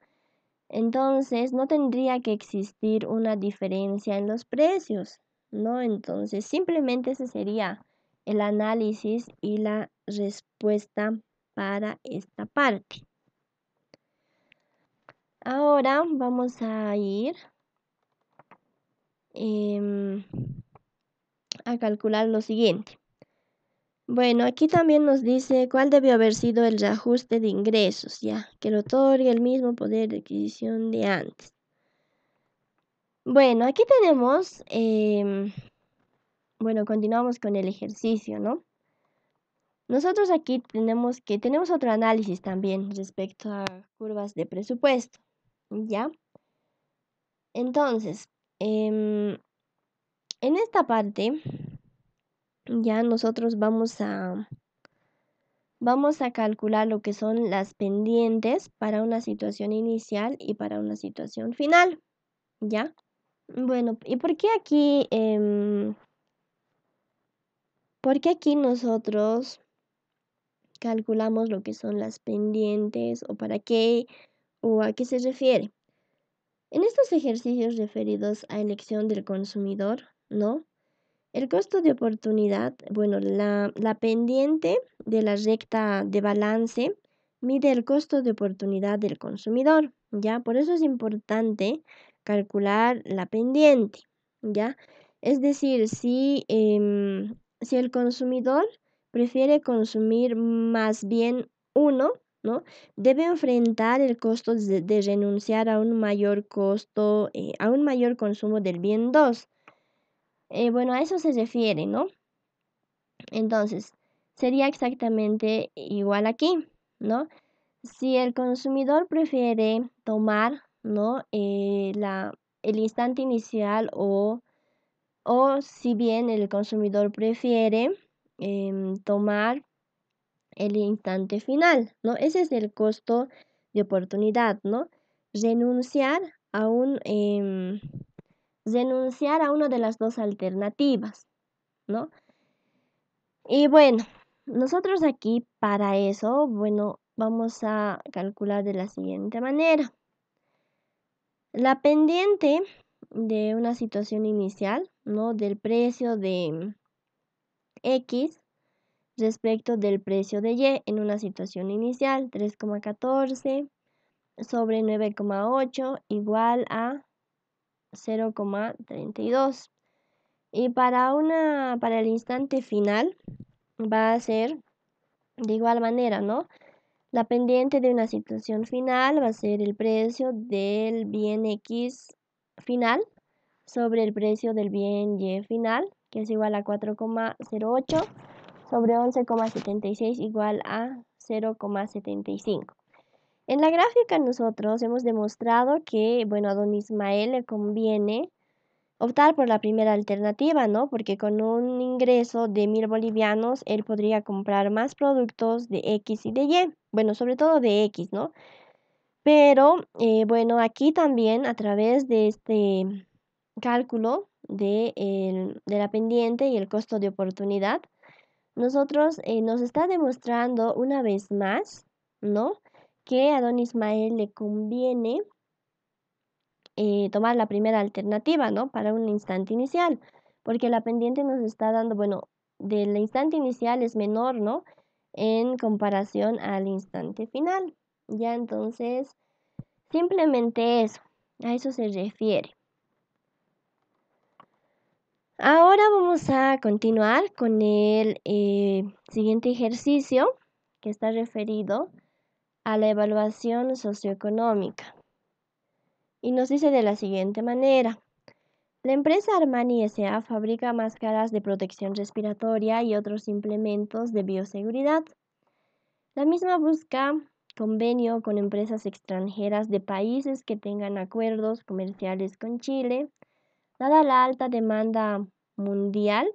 Entonces, no tendría que existir una diferencia en los precios, ¿no? Entonces, simplemente ese sería el análisis y la respuesta para esta parte. Ahora vamos a ir a calcular lo siguiente. Bueno, aquí también nos dice cuál debió haber sido el reajuste de ingresos, ya, que le otorgue el mismo poder de adquisición de antes. Bueno, aquí tenemos, bueno, continuamos con el ejercicio, ¿no? Nosotros aquí tenemos otro análisis también respecto a curvas de presupuesto, ¿ya? Entonces, en esta parte, ya nosotros vamos a calcular lo que son las pendientes para una situación inicial y para una situación final, ¿ya? Bueno, ¿y por qué aquí nosotros calculamos lo que son las pendientes o para qué o a qué se refiere? En estos ejercicios referidos a elección del consumidor, ¿no? El costo de oportunidad, bueno, la pendiente de la recta de balance mide el costo de oportunidad del consumidor, ¿ya? Por eso es importante calcular la pendiente, ¿ya? Es decir, si el consumidor prefiere consumir más bien uno, ¿no? Debe enfrentar el costo de renunciar a un mayor costo, a un mayor consumo del bien 2. Bueno, a eso se refiere, ¿no? Entonces, sería exactamente igual aquí, ¿no? Si el consumidor prefiere tomar, ¿no? El instante inicial o si bien el consumidor prefiere tomar el instante final, ¿no? Ese es el costo de oportunidad, ¿no? Renunciar a renunciar a una de las dos alternativas, ¿no? Y bueno, nosotros aquí para eso, bueno, vamos a calcular de la siguiente manera. La pendiente de una situación inicial, ¿no? Del precio de X respecto del precio de Y en una situación inicial, 3,14 sobre 9,8 igual a 0,32. Y para el instante final va a ser de igual manera, ¿no? La pendiente de una situación final va a ser el precio del bien X final sobre el precio del bien Y final, que es igual a 4,08 sobre 11,76 igual a 0,75. En la gráfica nosotros hemos demostrado que, bueno, a don Ismael le conviene optar por la primera alternativa, ¿no? Porque con un ingreso de 1.000 bolivianos, él podría comprar más productos de X y de Y. Bueno, sobre todo de X, ¿no? Pero, bueno, aquí también a través de este cálculo de la pendiente y el costo de oportunidad, nosotros nos está demostrando una vez más, ¿no? Que a don Ismael le conviene tomar la primera alternativa, ¿no? Para un instante inicial, porque la pendiente nos está dando, bueno, del instante inicial es menor, ¿no? en comparación al instante final. Ya entonces, simplemente eso, a eso se refiere. Ahora vamos a continuar con el siguiente ejercicio que está referido a la evaluación socioeconómica. Y nos dice de la siguiente manera. La empresa Armani S.A. fabrica máscaras de protección respiratoria y otros implementos de bioseguridad. La misma busca convenio con empresas extranjeras de países que tengan acuerdos comerciales con Chile. Dada la alta demanda mundial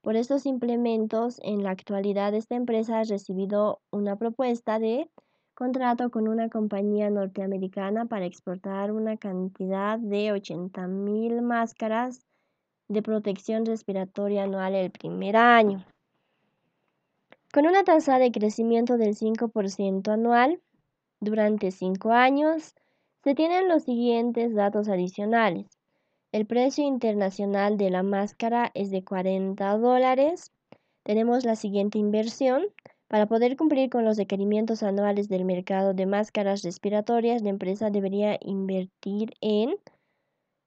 por estos implementos, en la actualidad esta empresa ha recibido una propuesta de contrato con una compañía norteamericana para exportar una cantidad de 80.000 máscaras de protección respiratoria anual el primer año. Con una tasa de crecimiento del 5% anual durante 5 años, se tienen los siguientes datos adicionales. El precio internacional de la máscara es de $40. Tenemos la siguiente inversión. Para poder cumplir con los requerimientos anuales del mercado de máscaras respiratorias, la empresa debería invertir en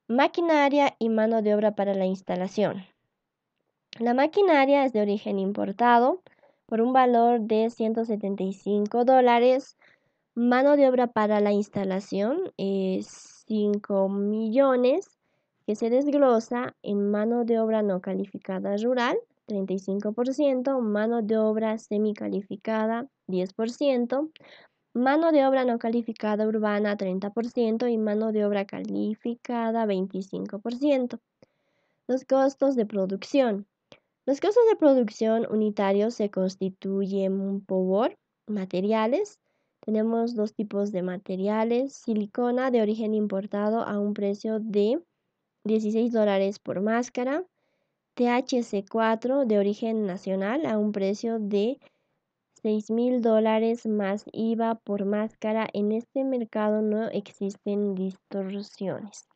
maquinaria y mano de obra para la instalación. La maquinaria es de origen importado por un valor de $175. Mano de obra para la instalación es 5 millones, que se desglosa en mano de obra no calificada rural, 35%, mano de obra semicalificada, 10%, mano de obra no calificada urbana, 30%, y mano de obra calificada, 25%. Los costos de producción. Los costos de producción unitarios se constituyen por materiales. Tenemos dos tipos de materiales. Silicona de origen importado a un precio de $16 por máscara. THC4 de origen nacional a un precio de $6.000 más IVA por máscara. En este mercado no existen distorsiones.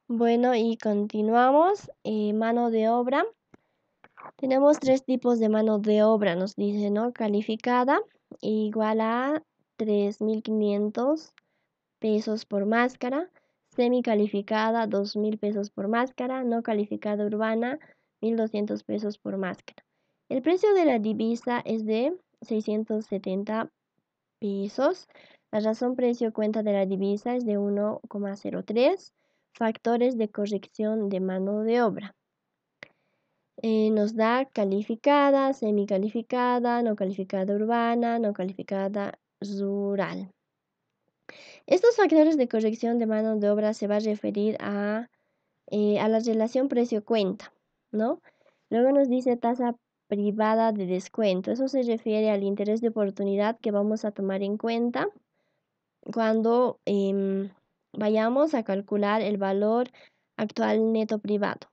Bueno, y continuamos. Mano de obra. Tenemos 3 tipos de mano de obra, nos dice, ¿no? Calificada, igual a 3.500 pesos por máscara. Semicalificada, 2.000 pesos por máscara. No calificada urbana, 1.200 pesos por máscara. El precio de la divisa es de 670 pesos. La razón precio cuenta de la divisa es de 1,03. Factores de corrección de mano de obra. Nos da calificada, semicalificada, no calificada urbana, no calificada rural. Estos factores de corrección de mano de obra se va a referir a la relación precio-cuenta, ¿no? Luego nos dice tasa privada de descuento. Eso se refiere al interés de oportunidad que vamos a tomar en cuenta cuando vayamos a calcular el valor actual neto privado.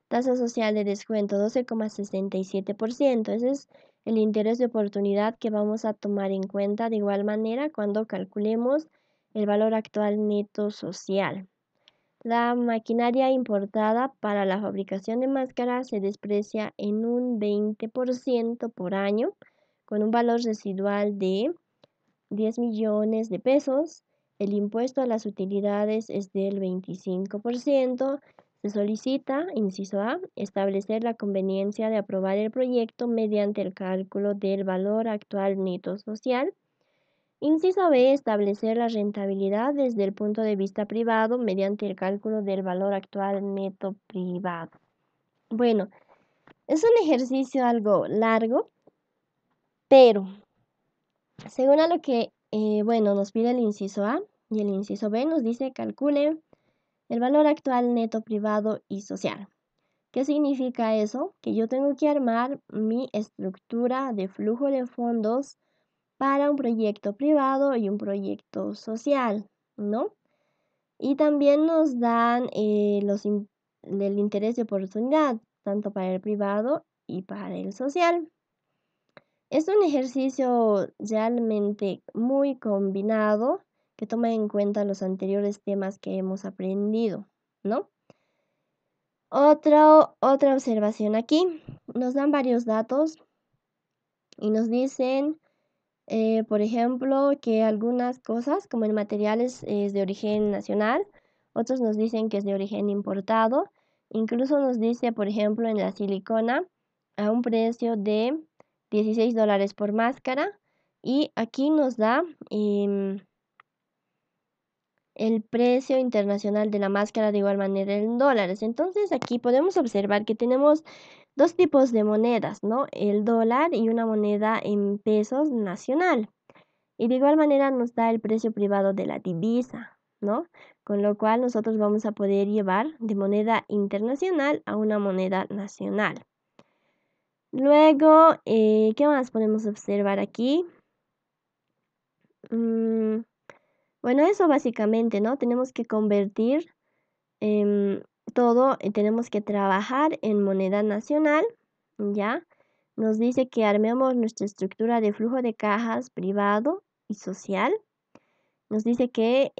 Tasa social de descuento 12,67%. Ese es el interés de oportunidad que vamos a tomar en cuenta de igual manera cuando calculemos el valor actual neto social. La maquinaria importada para la fabricación de máscaras se desprecia en un 20% por año, con un valor residual de 10 millones de pesos. El impuesto a las utilidades es del 25%. Se solicita, inciso A, establecer la conveniencia de aprobar el proyecto mediante el cálculo del valor actual neto social. Inciso B, establecer la rentabilidad desde el punto de vista privado mediante el cálculo del valor actual neto privado. Bueno, es un ejercicio algo largo, pero según a lo que nos pide el inciso A y el inciso B nos dice calcule el valor actual neto privado y social. ¿Qué significa eso? Que yo tengo que armar mi estructura de flujo de fondos para un proyecto privado y un proyecto social, ¿no? Y también nos dan el interés de oportunidad, tanto para el privado y para el social. Es un ejercicio realmente muy combinado que toma en cuenta los anteriores temas que hemos aprendido, ¿no? Otra observación aquí. Nos dan varios datos y nos dicen, por ejemplo, que algunas cosas, como en materiales, es de origen nacional, otros nos dicen que es de origen importado, incluso nos dice, por ejemplo, en la silicona, a un precio de $16 por máscara, y aquí nos da el precio internacional de la máscara de igual manera en dólares. Entonces aquí podemos observar que tenemos dos tipos de monedas, ¿no? El dólar y una moneda en pesos nacional. Y de igual manera nos da el precio privado de la divisa, ¿no? Con lo cual nosotros vamos a poder llevar de moneda internacional a una moneda nacional. Luego, ¿qué más podemos observar aquí? Bueno, eso básicamente, ¿no? Tenemos que convertir todo, tenemos que trabajar en moneda nacional, ¿ya? Nos dice que armemos nuestra estructura de flujo de cajas privado y social. Nos dice que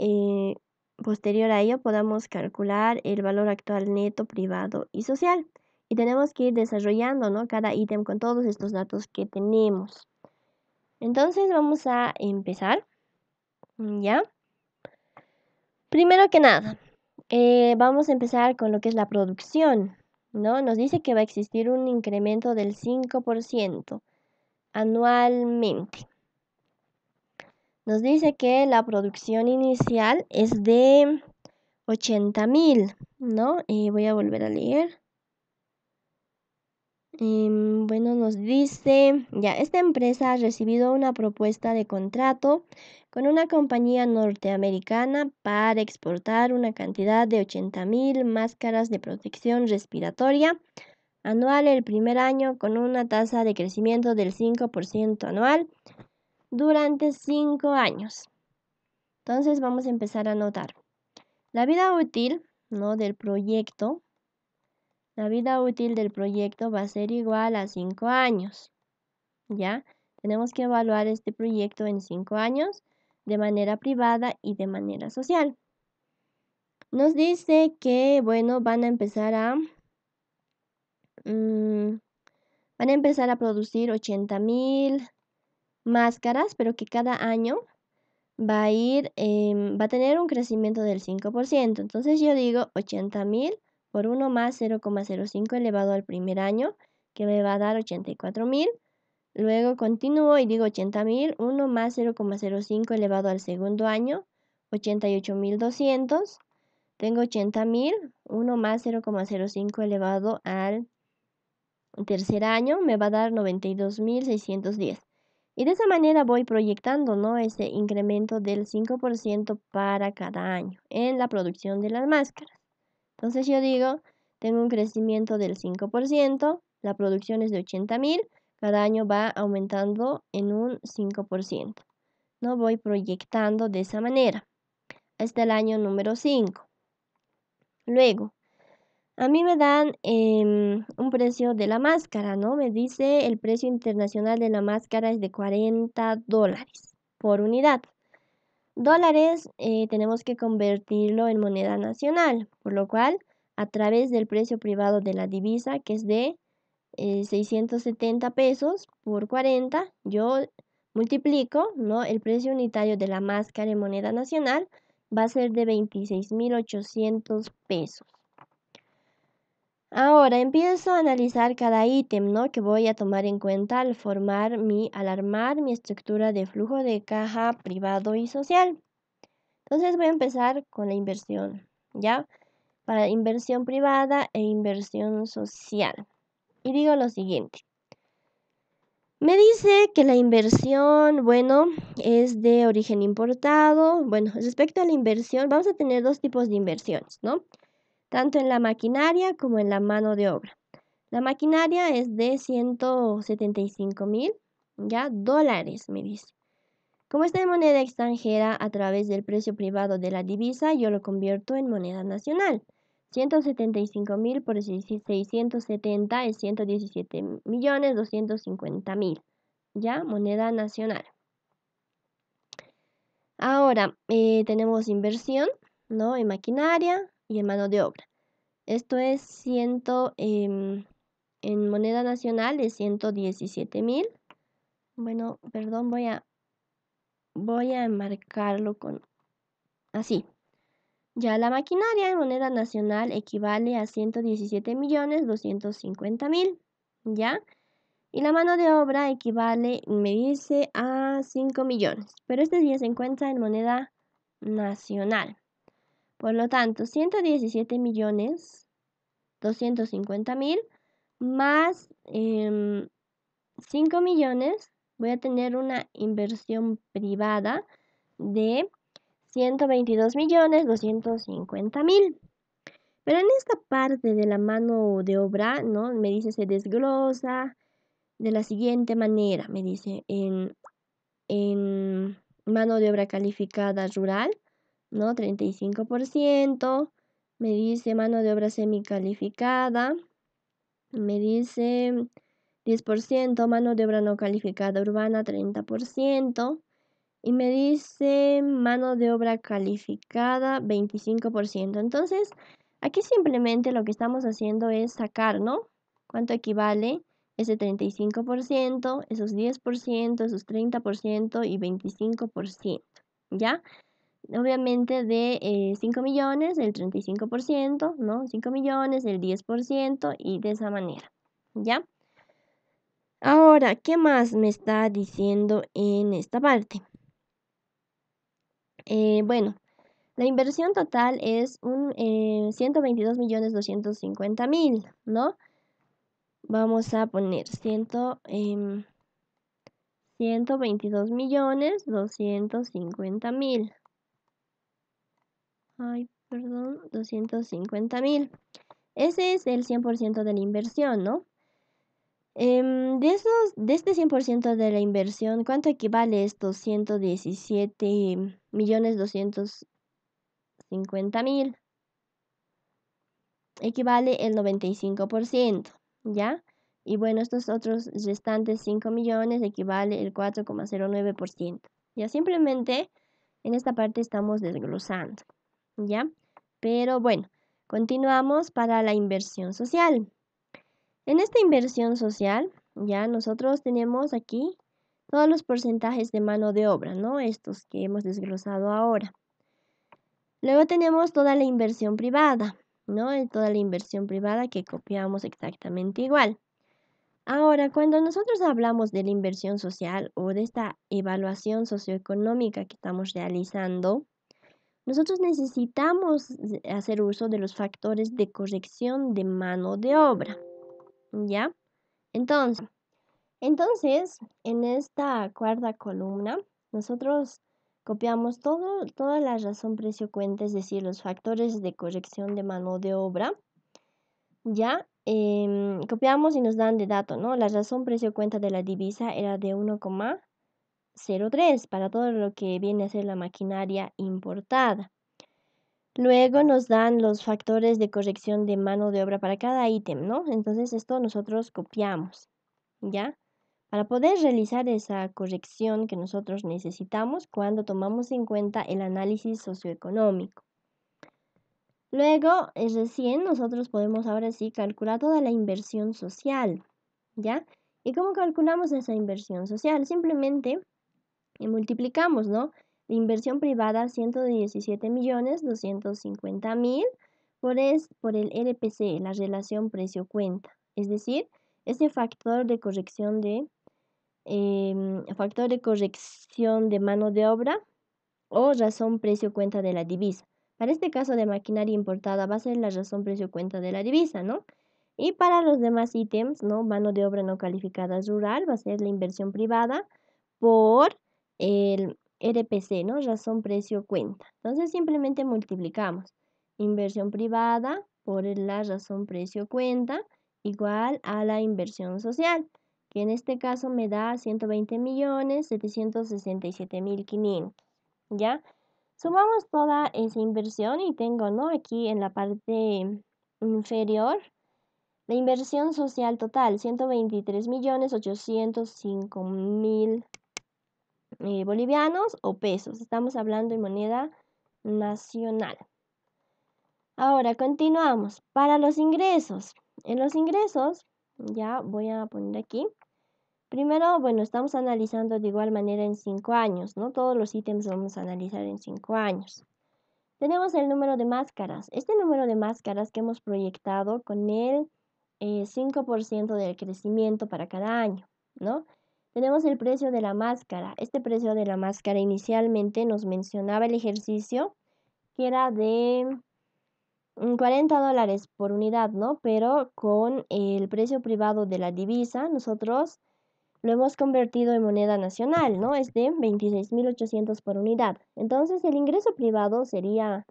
posterior a ello podamos calcular el valor actual neto privado y social. Y tenemos que ir desarrollando, ¿no? Cada ítem con todos estos datos que tenemos. Entonces vamos a empezar, ¿ya? Primero que nada, vamos a empezar con lo que es la producción, ¿no? Nos dice que va a existir un incremento del 5% anualmente. Nos dice que la producción inicial es de 80.000, ¿no? Voy a volver a leer. Bueno, nos dice, ya, esta empresa ha recibido una propuesta de contrato con una compañía norteamericana para exportar una cantidad de 80.000 máscaras de protección respiratoria anual el primer año con una tasa de crecimiento del 5% anual durante 5 años. Entonces vamos a empezar a anotar. La vida útil, ¿no? del proyecto. La vida útil del proyecto va a ser igual a 5 años, ¿ya? Tenemos que evaluar este proyecto en 5 años de manera privada y de manera social. Nos dice que, bueno, van a empezar a producir 80.000 máscaras, pero que cada año va a tener un crecimiento del 5%. Entonces yo digo 80.000 por 1 más 0,05 elevado al primer año, que me va a dar 84.000. Luego continúo y digo 80.000, 1 más 0,05 elevado al segundo año, 88.200. Tengo 80.000, 1 más 0,05 elevado al tercer año, me va a dar 92.610. Y de esa manera voy proyectando, ¿no? Ese incremento del 5% para cada año en la producción de las máscaras. Entonces yo digo, tengo un crecimiento del 5%, la producción es de 80.000, cada año va aumentando en un 5%. ¿No? Voy proyectando de esa manera hasta el año número 5. Luego, a mí me dan un precio de la máscara, ¿no? Me dice el precio internacional de la máscara es de $40 por unidad. Dólares tenemos que convertirlo en moneda nacional, por lo cual a través del precio privado de la divisa, que es de 670 pesos por 40, yo multiplico, ¿no? El precio unitario de la máscara en moneda nacional va a ser de 26.800 pesos. Ahora empiezo a analizar cada ítem, ¿no? que voy a tomar en cuenta al armar mi estructura de flujo de caja privado y social. Entonces voy a empezar con la inversión, ¿ya? Para inversión privada e inversión social. Y digo lo siguiente. Me dice que la inversión, bueno, es de origen importado. Bueno, respecto a la inversión, vamos a tener dos tipos de inversiones, ¿no? Tanto en la maquinaria como en la mano de obra. La maquinaria es de 175.000, ¿ya? Dólares, me dice. Como está en moneda extranjera, a través del precio privado de la divisa, yo lo convierto en moneda nacional. 175.000 por 670 es 117.250.000, ¿ya? Moneda nacional. Ahora, tenemos inversión, ¿no? En maquinaria y en mano de obra. Esto es en moneda nacional de 117.000. Bueno, perdón, voy a enmarcarlo con así. Ya la maquinaria en moneda nacional equivale a 117.250.000, ¿ya? Y la mano de obra equivale, me dice, a 5 millones, pero este ya se encuentra en moneda nacional. Por lo tanto, 117.250.000 más 5 millones, voy a tener una inversión privada de 122.250.000. Pero en esta parte de la mano de obra, ¿no? Me dice, se desglosa de la siguiente manera. Me dice, en mano de obra calificada rural, ¿no? 35%. Me dice mano de obra semicalificada. Me dice 10%, mano de obra no calificada urbana 30%. Y me dice mano de obra calificada 25%. Entonces, aquí simplemente lo que estamos haciendo es sacar, ¿no? ¿Cuánto equivale ese 35%, esos 10%, esos 30% y 25%? ¿Ya? Obviamente de 5 millones, el 35%, ¿no? 5 millones, el 10% y de esa manera. ¿Ya? Ahora, ¿qué más me está diciendo en esta parte? Bueno, la inversión total es un 122.250.000, ¿no? Vamos a poner 122.250.000. Ay, perdón, 250.000. Ese es el 100% de la inversión, ¿no? De este 100% de la inversión, ¿cuánto equivale estos 117.250.000? Equivale el 95%, ¿ya? Y bueno, estos otros restantes 5 millones equivale el 4,09%. Ya simplemente en esta parte estamos desglosando, ¿ya? Pero bueno, continuamos para la inversión social. En esta inversión social, ya nosotros tenemos aquí todos los porcentajes de mano de obra, ¿no? Estos que hemos desglosado ahora. Luego tenemos toda la inversión privada, ¿no? Toda la inversión privada que copiamos exactamente igual. Ahora, cuando nosotros hablamos de la inversión social o de esta evaluación socioeconómica que estamos realizando, nosotros necesitamos hacer uso de los factores de corrección de mano de obra, ¿ya? Entonces, en esta cuarta columna, nosotros copiamos toda la razón precio-cuenta, es decir, los factores de corrección de mano de obra. Ya copiamos y nos dan de dato, ¿no? La razón precio-cuenta de la divisa era de 1,03 para todo lo que viene a ser la maquinaria importada. Luego nos dan los factores de corrección de mano de obra para cada ítem, ¿no? Entonces esto nosotros copiamos, ¿ya? Para poder realizar esa corrección que nosotros necesitamos cuando tomamos en cuenta el análisis socioeconómico. Luego, recién nosotros podemos ahora sí calcular toda la inversión social, ¿ya? ¿Y cómo calculamos esa inversión social? Simplemente multiplicamos, ¿no? La inversión privada 117.250.000 por el RPC, la relación precio-cuenta. Es decir, ese factor de corrección de mano de obra o razón precio-cuenta de la divisa. Para este caso de maquinaria importada va a ser la razón precio-cuenta de la divisa, ¿no? Y para los demás ítems, ¿no? Mano de obra no calificada rural va a ser la inversión privada por el RPC, ¿no? Razón precio-cuenta. Entonces simplemente multiplicamos inversión privada por la razón precio-cuenta igual a la inversión social, que en este caso me da 120.767.500. ¿Ya? Sumamos toda esa inversión y tengo, ¿no? Aquí en la parte inferior, la inversión social total, 123.805.000 bolivianos o pesos. Estamos hablando de moneda nacional. Ahora, continuamos. Para los ingresos. En los ingresos, ya voy a poner aquí. Primero, bueno, estamos analizando de igual manera en 5 años, ¿no? Todos los ítems vamos a analizar en 5 años. Tenemos el número de máscaras. Este número de máscaras que hemos proyectado con el 5% del crecimiento para cada año, ¿no? Tenemos el precio de la máscara. Este precio de la máscara inicialmente nos mencionaba el ejercicio que era de $40 por unidad, ¿no? Pero con el precio privado de la divisa, nosotros lo hemos convertido en moneda nacional, ¿no? Es de 26.800 por unidad. Entonces, el ingreso privado sería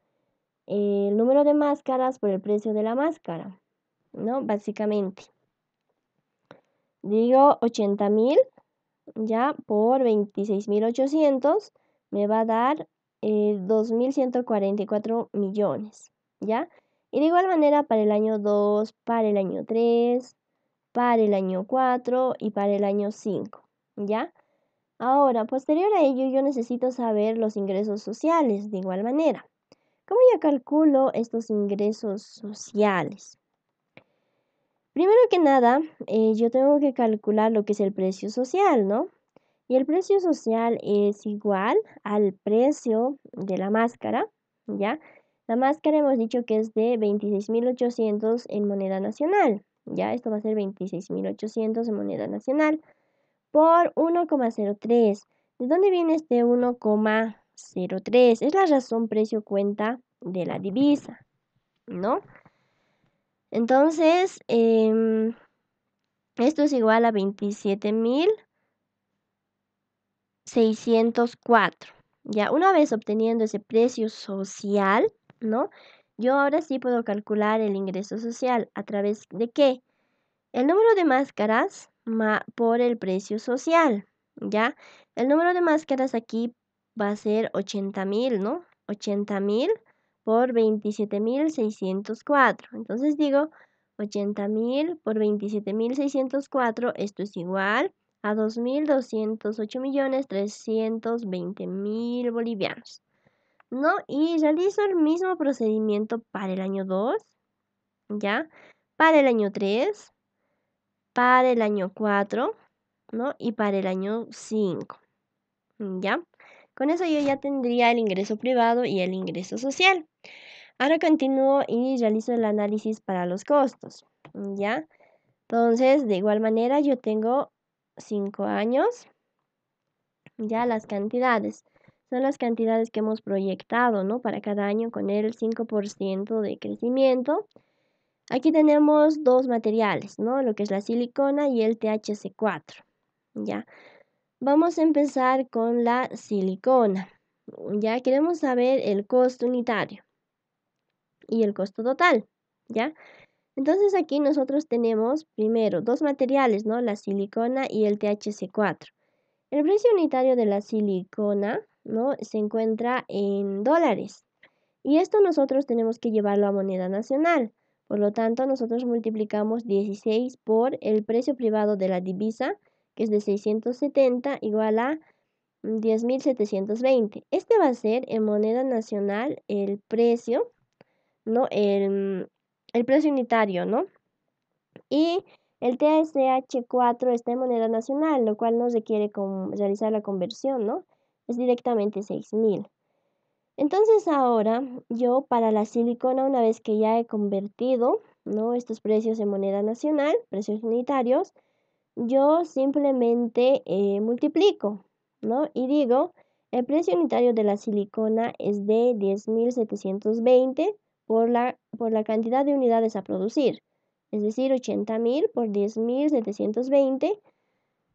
el número de máscaras por el precio de la máscara, ¿no? Básicamente. Digo 80.000 ya por 26.800 me va a dar 2.144 millones, ¿ya? Y de igual manera para el año 2, para el año 3, para el año 4 y para el año 5, ¿ya? Ahora, posterior a ello, yo necesito saber los ingresos sociales de igual manera. ¿Cómo yo calculo estos ingresos sociales? Primero que nada, yo tengo que calcular lo que es el precio social, ¿no? Y el precio social es igual al precio de la máscara, ¿ya? La máscara hemos dicho que es de 26.800 en moneda nacional, ¿ya? Esto va a ser 26.800 en moneda nacional por 1,03. ¿De dónde viene este 1,03? Es la razón precio-cuenta de la divisa, ¿no? Entonces, esto es igual a 27.604. Ya, una vez obteniendo ese precio social, ¿no? Yo ahora sí puedo calcular el ingreso social. ¿A través de qué? El número de máscaras por el precio social, ¿ya? El número de máscaras aquí va a ser 80.000, ¿no? 80.000 por 27.604. Entonces digo 80.000 por 27.604, esto es igual a 2.208.320.000 bolivianos, ¿no? Y realizo el mismo procedimiento para el año 2, ¿ya? Para el año 3, para el año 4, ¿no? Y para el año 5, ¿ya? Con eso yo ya tendría el ingreso privado y el ingreso social. Ahora continúo y realizo el análisis para los costos, ¿ya? Entonces, de igual manera, yo tengo 5 años, ya las cantidades. Son las cantidades que hemos proyectado, ¿no? Para cada año con el 5% de crecimiento. Aquí tenemos dos materiales, ¿no? Lo que es la silicona y el THC4, ¿ya? Vamos a empezar con la silicona. Ya queremos saber el costo unitario y el costo total, ¿ya? Entonces aquí nosotros tenemos primero dos materiales, ¿no? La silicona y el THC4. El precio unitario de la silicona, ¿no? Se encuentra en dólares. Y esto nosotros tenemos que llevarlo a moneda nacional. Por lo tanto, nosotros multiplicamos 16 por el precio privado de la divisa, que es de 670, igual a 10.720. Este va a ser en moneda nacional el precio, ¿no? El precio unitario, ¿no? Y el TSH4 está en moneda nacional, lo cual no requiere realizar la conversión, ¿no? Es directamente 6.000. Entonces ahora yo para la silicona, una vez que ya he convertido, ¿no? Estos precios en moneda nacional, precios unitarios, yo simplemente multiplico, ¿no? Y digo, el precio unitario de la silicona es de 10.720 por la cantidad de unidades a producir. Es decir, 80.000 por 10.720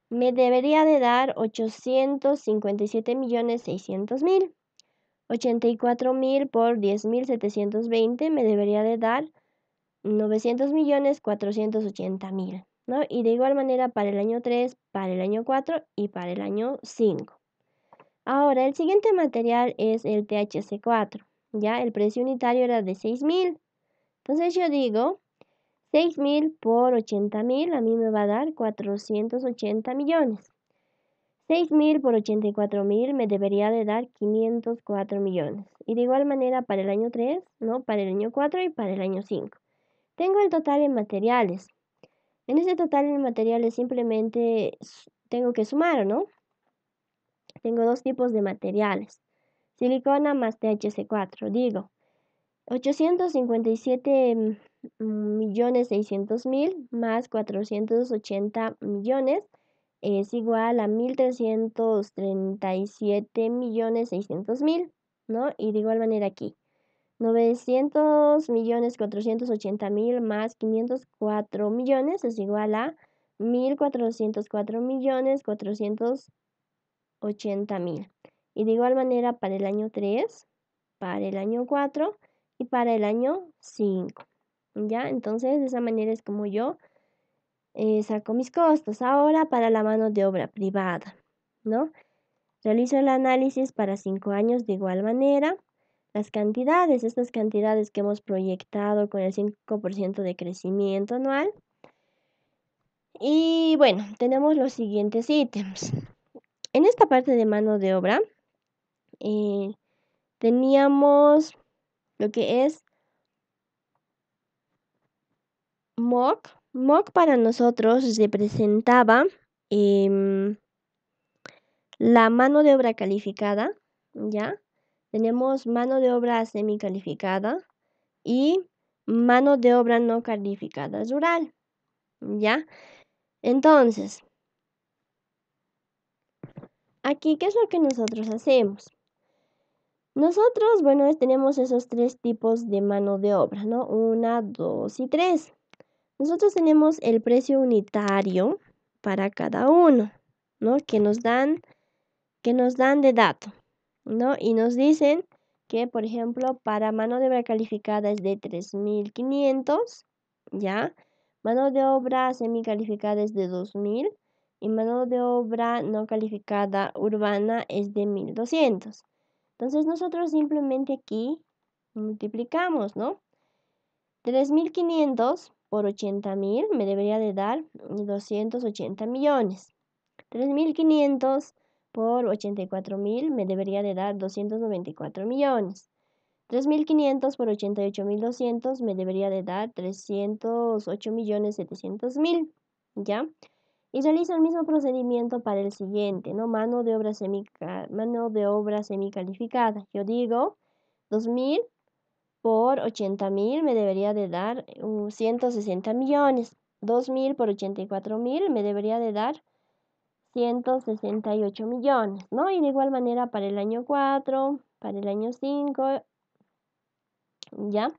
me debería de dar 857.600.000. 84.000 por 10.720 me debería de dar 900.480.000, ¿no? Y de igual manera para el año 3, para el año 4 y para el año 5. Ahora, el siguiente material es el THC4, ¿ya? El precio unitario era de 6.000. Entonces yo digo, 6.000 por 80.000 a mí me va a dar 480 millones. 6.000 por 84.000 me debería de dar 504 millones. Y de igual manera para el año 3, ¿no? Para el año 4 y para el año 5. Tengo el total en materiales. En ese total en materiales simplemente tengo que sumar, ¿no? Tengo dos tipos de materiales. Silicona más THC4. Digo, 857.600.000 más 480 millones es igual a 1.337.600.000, ¿no? Y de igual manera aquí, 900.480.000 más 504 millones es igual a 1.404.480.000. Y de igual manera para el año 3, para el año 4 y para el año 5. ¿Ya? Entonces, de esa manera es como yo saco mis costos. Ahora para la mano de obra privada, ¿no? Realizo el análisis para 5 años de igual manera. Las cantidades, estas cantidades que hemos proyectado con el 5% de crecimiento anual. Y bueno, tenemos los siguientes ítems. En esta parte de mano de obra, teníamos lo que es MOC. MOC para nosotros representaba la mano de obra calificada, ¿ya? Tenemos mano de obra semicalificada y mano de obra no calificada rural, ¿ya? Entonces, aquí, ¿qué es lo que nosotros hacemos? Nosotros, bueno, tenemos esos tres tipos de mano de obra, ¿no? 1, 2 y 3. Nosotros tenemos el precio unitario para cada uno, ¿no? Que nos dan de dato, ¿no? Y nos dicen que, por ejemplo, para mano de obra calificada es de 3.500, ¿ya? Mano de obra semicalificada es de 2.000 y mano de obra no calificada urbana es de 1.200. Entonces nosotros simplemente aquí multiplicamos, ¿no? 3.500 por 80.000 me debería de dar 280 millones. 3.500 por 84.000 me debería de dar 294 millones. 3.500 por 88.200 me debería de dar 308.700.000, ¿ya? Y realizo el mismo procedimiento para el siguiente, ¿no? Mano de obra semicalificada. Yo digo 2.000 por 80.000 me debería de dar 160 millones. 2.000 por 84.000 me debería de dar 168 millones, ¿no? Y de igual manera para el año 4, para el año 5, ¿ya?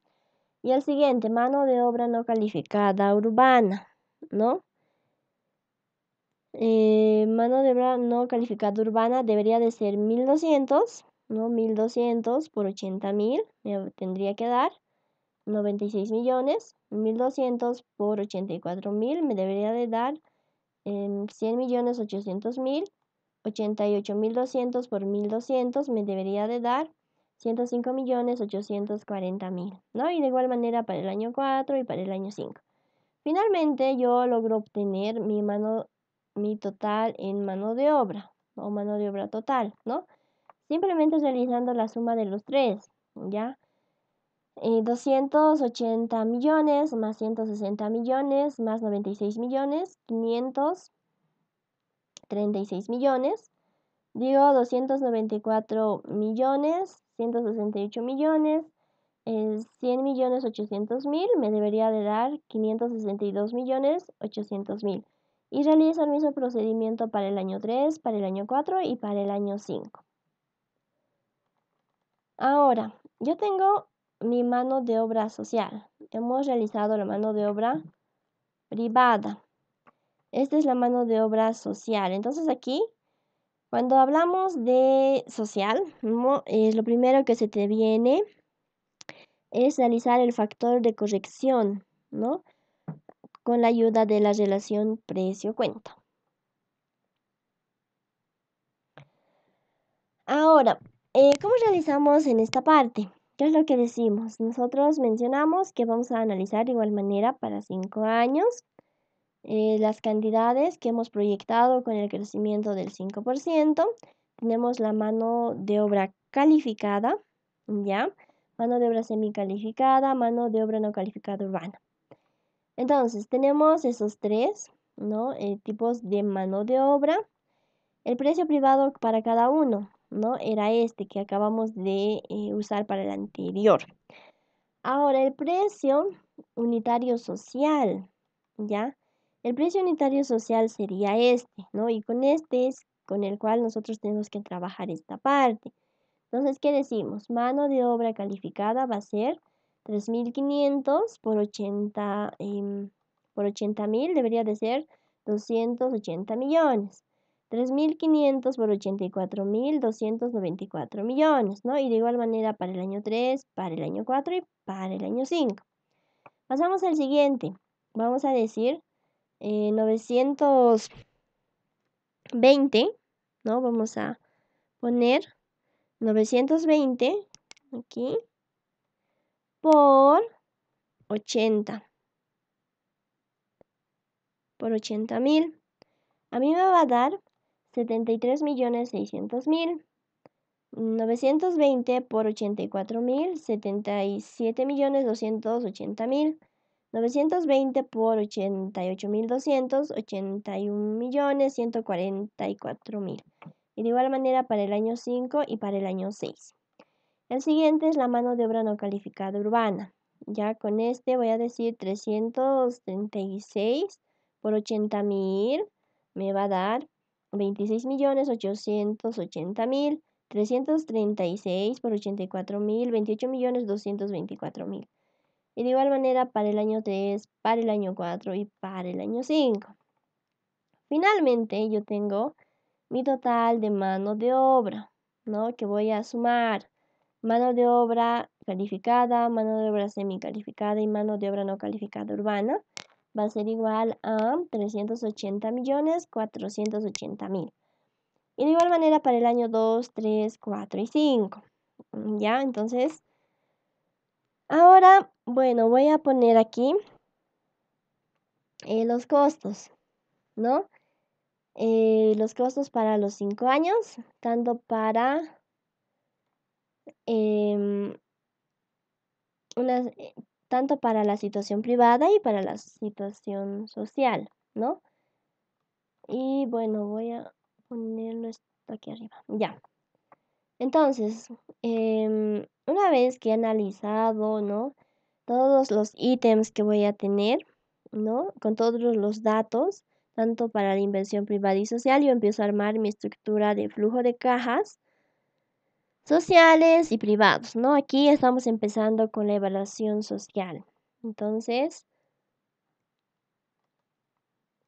Y el siguiente, mano de obra no calificada urbana, ¿no? Mano de obra no calificada urbana debería de ser 1.200, ¿no? 1.200 por 80.000 me tendría que dar 96 millones. 1.200 por 84.000 me debería de dar 100.800.000. 88.200 por 1.200 me debería de dar 105.840.000, ¿no? Y de igual manera para el año 4 y para el año 5. Finalmente yo logro obtener mi total en mano de obra o mano de obra total, ¿no? Simplemente realizando la suma de los tres, ¿ya? 280 millones más 160 millones más 96 millones, 536 millones. Digo 294 millones, 168 millones, 100.800.000 me debería de dar 562.800.000. Y realizo el mismo procedimiento para el año 3, para el año 4 y para el año 5. Ahora, yo tengo mi mano de obra social. Hemos realizado la mano de obra privada. Esta es la mano de obra social. Entonces aquí, cuando hablamos de social, lo primero que se te viene es realizar el factor de corrección, ¿no? Con la ayuda de la relación precio-cuenta. Ahora, ¿cómo realizamos en esta parte? ¿Qué es lo que decimos? Nosotros mencionamos que vamos a analizar de igual manera para 5 años las cantidades que hemos proyectado con el crecimiento del 5%. Tenemos la mano de obra calificada, ¿ya? Mano de obra semicalificada, mano de obra no calificada urbana. Entonces, tenemos esos tres, ¿no? Tipos de mano de obra. El precio privado para cada uno, ¿no? Era este que acabamos de usar para el anterior. Ahora, el precio unitario social, ¿ya? El precio unitario social sería este, ¿no? Y con este es con el cual nosotros tenemos que trabajar esta parte. Entonces, ¿qué decimos? Mano de obra calificada va a ser 3.500 por 80.000, debería de ser 280 millones. 3.500 por 84.000, 294 millones, ¿no? Y de igual manera para el año 3, para el año 4 y para el año 5. Pasamos al siguiente. Vamos a decir 920, ¿no? Vamos a poner 920 aquí por 80. Por 80.000. A mí me va a dar 73.600.000. 920 por 84.000, 77.280.000. 920 por 88.200, 81.144.000. Y de igual manera para el año 5 y para el año 6. El siguiente es la mano de obra no calificada urbana. Ya con este voy a decir 336 por 80.000 me va a dar 26.880.000. 336 por 84.000, 28.224.000. Y de igual manera para el año 3, para el año 4 y para el año 5. Finalmente yo tengo mi total de mano de obra, ¿no? Que voy a sumar. Mano de obra calificada, mano de obra semicalificada y mano de obra no calificada urbana va a ser igual a 380.480.000. Y de igual manera para el año 2, 3, 4 y 5. ¿Ya? Entonces, ahora, bueno, voy a poner aquí los costos, ¿no? Los costos para los 5 años, tanto para em, tanto para la situación privada y para la situación social, ¿no? Y bueno, voy a ponerlo esto aquí arriba. Ya. Entonces, una vez que he analizado, ¿no? Todos los ítems que voy a tener, ¿no? Con todos los datos, tanto para la inversión privada y social, yo empiezo a armar mi estructura de flujo de cajas sociales y privados, ¿no? Aquí estamos empezando con la evaluación social. Entonces,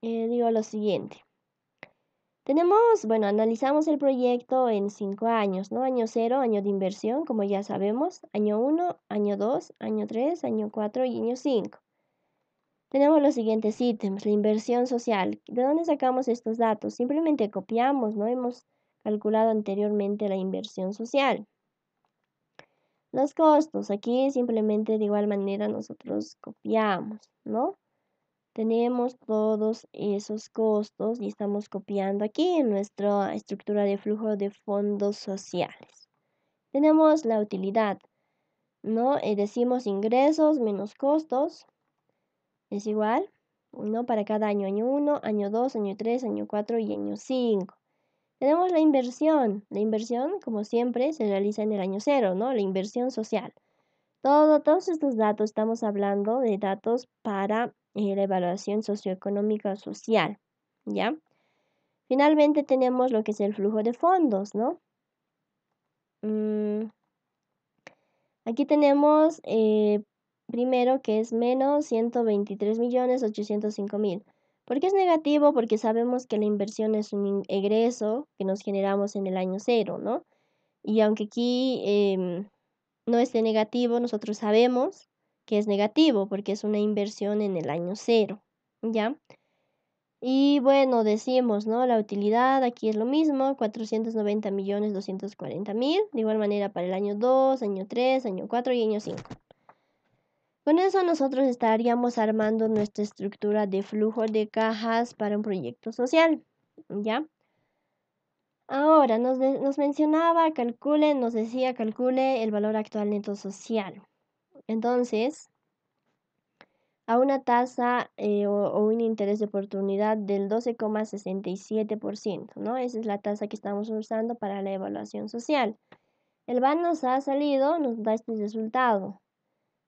digo lo siguiente. Tenemos, bueno, analizamos el proyecto en 5 años, ¿no? Año 0, año de inversión, como ya sabemos. Año 1, año 2, año 3, año 4 y año 5. Tenemos los siguientes ítems, la inversión social. ¿De dónde sacamos estos datos? Simplemente copiamos, ¿no? Hemos calculado anteriormente la inversión social. Los costos, aquí simplemente de igual manera nosotros copiamos, ¿no? Tenemos todos esos costos y estamos copiando aquí en nuestra estructura de flujo de fondos sociales. Tenemos la utilidad, ¿no? Decimos ingresos menos costos es igual, ¿no? Para cada año, año 1, año 2, año 3, año 4 y año 5. Tenemos la inversión. La inversión, como siempre, se realiza en el año 0, ¿no? La inversión social. Todos estos datos, estamos hablando de datos para la evaluación socioeconómica social, ¿ya? Finalmente tenemos lo que es el flujo de fondos, ¿no? Aquí tenemos primero que es menos 123.805.000. ¿Por qué es negativo? Porque sabemos que la inversión es un egreso que nos generamos en el año 0, ¿no? Y aunque aquí no esté negativo, nosotros sabemos que es negativo porque es una inversión en el año 0, ¿ya? Y bueno, decimos, ¿no? La utilidad aquí es lo mismo, 490.240.000, de igual manera para el año 2, año 3, año 4 y año 5. Con eso nosotros estaríamos armando nuestra estructura de flujo de cajas para un proyecto social, ¿ya? Ahora, nos mencionaba, nos decía, calcule el valor actual neto social. Entonces, a una tasa o un interés de oportunidad del 12,67%, ¿no? Esa es la tasa que estamos usando para la evaluación social. El BAN nos ha salido, nos da este resultado,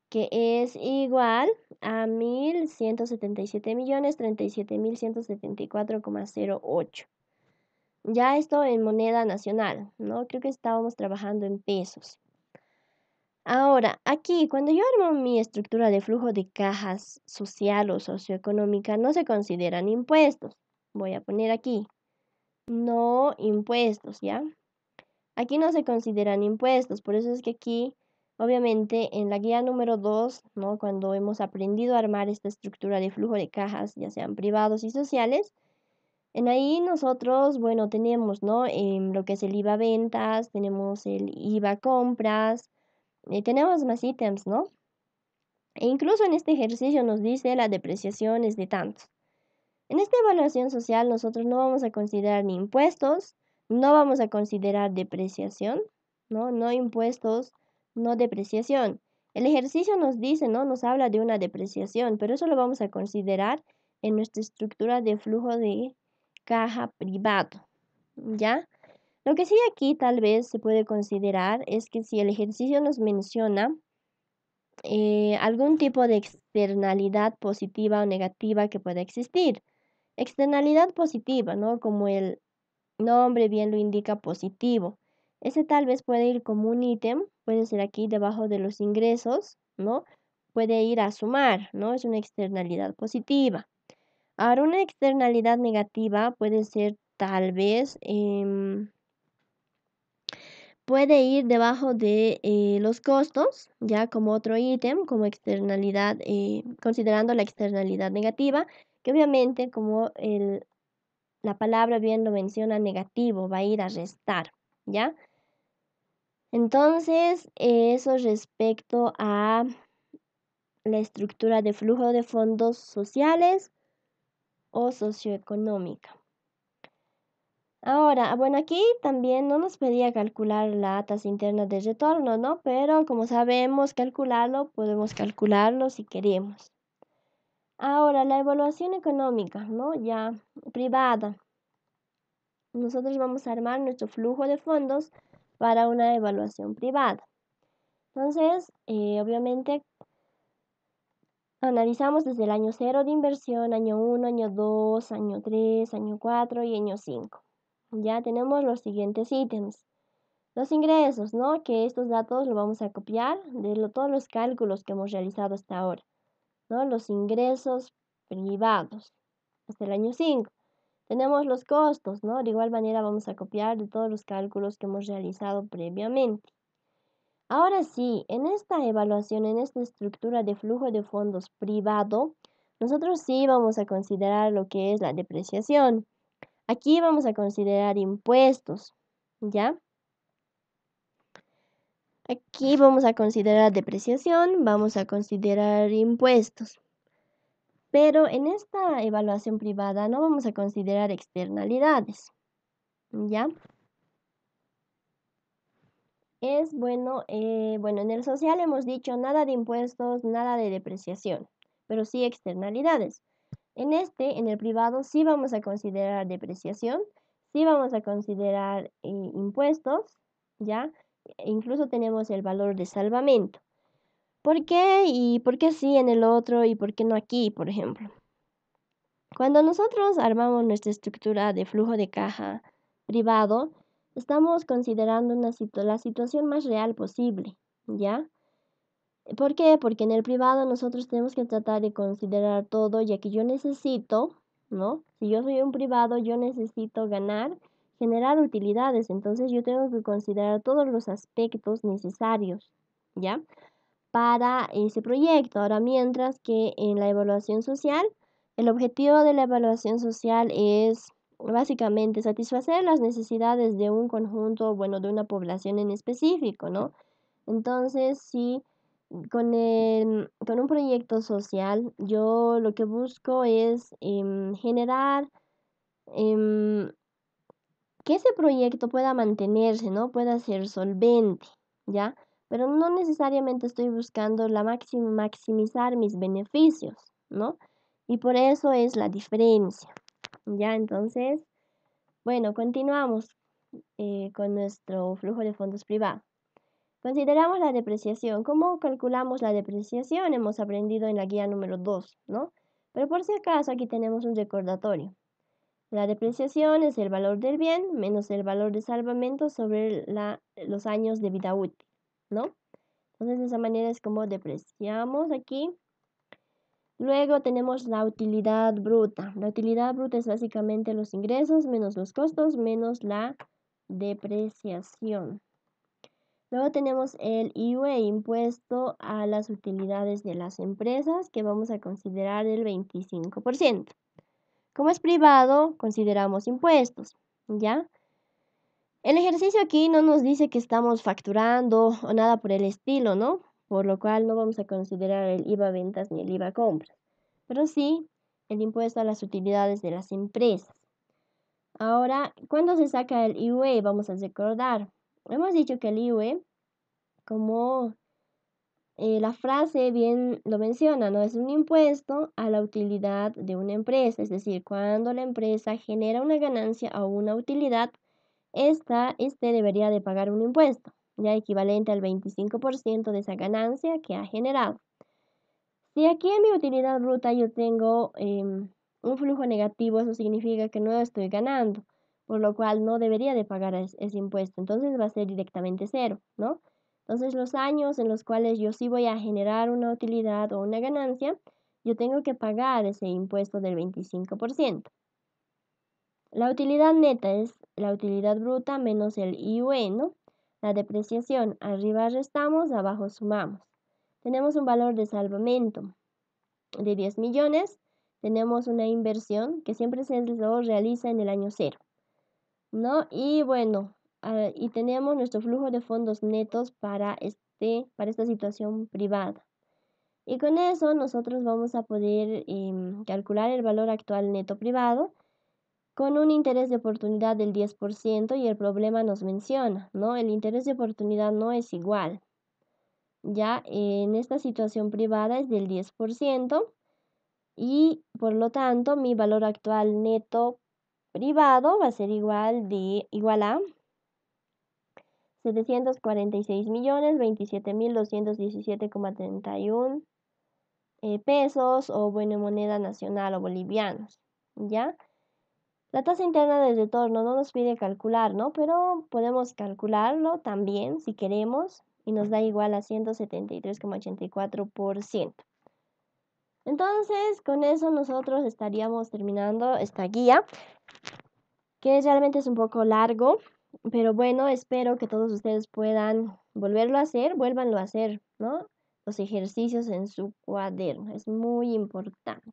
que es igual a 1.177.037.174,08. Ya esto en moneda nacional, ¿no? Creo que estábamos trabajando en pesos. Ahora, aquí, cuando yo armo mi estructura de flujo de cajas social o socioeconómica, no se consideran impuestos. Voy a poner aquí, no impuestos, ¿ya? Aquí no se consideran impuestos, por eso es que aquí, obviamente, en la guía número 2, ¿no? Cuando hemos aprendido a armar esta estructura de flujo de cajas, ya sean privados y sociales, en ahí nosotros, bueno, tenemos, ¿no? Lo que es el IVA ventas, tenemos el IVA compras, tenemos más ítems, ¿no? E incluso en este ejercicio nos dice la depreciación es de tantos. En esta evaluación social nosotros no vamos a considerar ni impuestos, no vamos a considerar depreciación, ¿no? No impuestos, no depreciación. El ejercicio nos dice, ¿no? Nos habla de una depreciación, pero eso lo vamos a considerar en nuestra estructura de flujo de caja privado, ¿ya? Lo que sí aquí tal vez se puede considerar es que si el ejercicio nos menciona algún tipo de externalidad positiva o negativa que pueda existir. Externalidad positiva, ¿no? Como el nombre bien lo indica, positivo. Ese tal vez puede ir como un ítem, puede ser aquí debajo de los ingresos, ¿no? Puede ir a sumar, ¿no? Es una externalidad positiva. Ahora, una externalidad negativa puede ser tal vez puede ir debajo de los costos, ya como otro ítem, como externalidad, considerando la externalidad negativa, que obviamente como la palabra bien lo menciona, negativo, va a ir a restar, ¿ya? Entonces, eso respecto a la estructura de flujo de fondos sociales o socioeconómica. Ahora, bueno, aquí también no nos pedía calcular la tasa interna de retorno, ¿no? Pero como sabemos calcularlo, podemos calcularlo si queremos. Ahora, la evaluación económica, ¿no? Ya privada. Nosotros vamos a armar nuestro flujo de fondos para una evaluación privada. Entonces, obviamente, analizamos desde el año 0 de inversión, año 1, año 2, año 3, año 4 y año 5. Ya tenemos los siguientes ítems. Los ingresos, ¿no? Que estos datos los vamos a copiar de todos los cálculos que hemos realizado hasta ahora, ¿no? Los ingresos privados hasta el año 5. Tenemos los costos, ¿no? De igual manera vamos a copiar de todos los cálculos que hemos realizado previamente. Ahora sí, en esta evaluación, en esta estructura de flujo de fondos privado, nosotros sí vamos a considerar lo que es la depreciación. Aquí vamos a considerar impuestos, ¿ya? Aquí vamos a considerar depreciación, vamos a considerar impuestos. Pero en esta evaluación privada no vamos a considerar externalidades, ¿ya? Es bueno, en el social hemos dicho nada de impuestos, nada de depreciación, pero sí externalidades. En el privado, sí vamos a considerar depreciación, sí vamos a considerar impuestos, ¿ya? E incluso tenemos el valor de salvamento. ¿Por qué? ¿Y por qué sí en el otro y por qué no aquí, por ejemplo? Cuando nosotros armamos nuestra estructura de flujo de caja privado, estamos considerando la situación más real posible, ¿ya? ¿Por qué? Porque en el privado nosotros tenemos que tratar de considerar todo, ya que yo necesito, ¿no? Si yo soy un privado, yo necesito ganar, generar utilidades, entonces yo tengo que considerar todos los aspectos necesarios, ¿ya? Para ese proyecto. Ahora, mientras que en la evaluación social, el objetivo de la evaluación social es básicamente satisfacer las necesidades de un conjunto, bueno, de una población en específico, ¿no? Entonces, si con un proyecto social, yo lo que busco es generar em, que ese proyecto pueda mantenerse, ¿no? Pueda ser solvente, ¿ya? pero no necesariamente estoy buscando maximizar mis beneficios, ¿no? Y por eso es la diferencia. Ya, entonces, bueno, continuamos con nuestro flujo de fondos privado. Consideramos la depreciación. ¿Cómo calculamos la depreciación? Hemos aprendido en la guía número 2, ¿no? Pero por si acaso aquí tenemos un recordatorio. La depreciación es el valor del bien menos el valor de salvamento sobre los años de vida útil, ¿no? Entonces de esa manera es como depreciamos aquí. Luego tenemos la utilidad bruta. La utilidad bruta es básicamente los ingresos menos los costos menos la depreciación. Luego tenemos el IVA, impuesto a las utilidades de las empresas, que vamos a considerar el 25%. Como es privado, consideramos impuestos, ¿ya? El ejercicio aquí no nos dice que estamos facturando o nada por el estilo, ¿no? Por lo cual no vamos a considerar el IVA ventas ni el IVA compras, pero sí el impuesto a las utilidades de las empresas. Ahora, ¿cuándo se saca el IVA? Vamos a recordar. Hemos dicho que el IVA, como la frase bien lo menciona, ¿no? Es un impuesto a la utilidad de una empresa, es decir, cuando la empresa genera una ganancia o una utilidad, este debería de pagar un impuesto, ya equivalente al 25% de esa ganancia que ha generado. Si aquí en mi utilidad bruta yo tengo un flujo negativo, eso significa que no estoy ganando, por lo cual no debería de pagar ese impuesto, entonces va a ser directamente cero, ¿no? Entonces los años en los cuales yo sí voy a generar una utilidad o una ganancia, yo tengo que pagar ese impuesto del 25%. La utilidad neta es la utilidad bruta menos el IUE, ¿no? La depreciación, arriba restamos, abajo sumamos. Tenemos un valor de salvamento de 10 millones. Tenemos una inversión que siempre se realiza en el año 0, ¿no? Y bueno, y tenemos nuestro flujo de fondos netos para esta situación privada. Y con eso nosotros vamos a poder calcular el valor actual neto privado con un interés de oportunidad del 10%, y el problema nos menciona, ¿no? El interés de oportunidad no es igual. Ya en esta situación privada es del 10%, y por lo tanto mi valor actual neto privado va a ser igual a 746.027.217,31 pesos, o bueno, moneda nacional o bolivianos, ¿ya? La tasa interna de retorno no nos pide calcular, ¿no? Pero podemos calcularlo también si queremos, y nos da igual a 173,84%. Entonces, con eso nosotros estaríamos terminando esta guía, que realmente es un poco largo, pero bueno, espero que todos ustedes puedan vuélvanlo a hacer, ¿no? Los ejercicios en su cuaderno, es muy importante.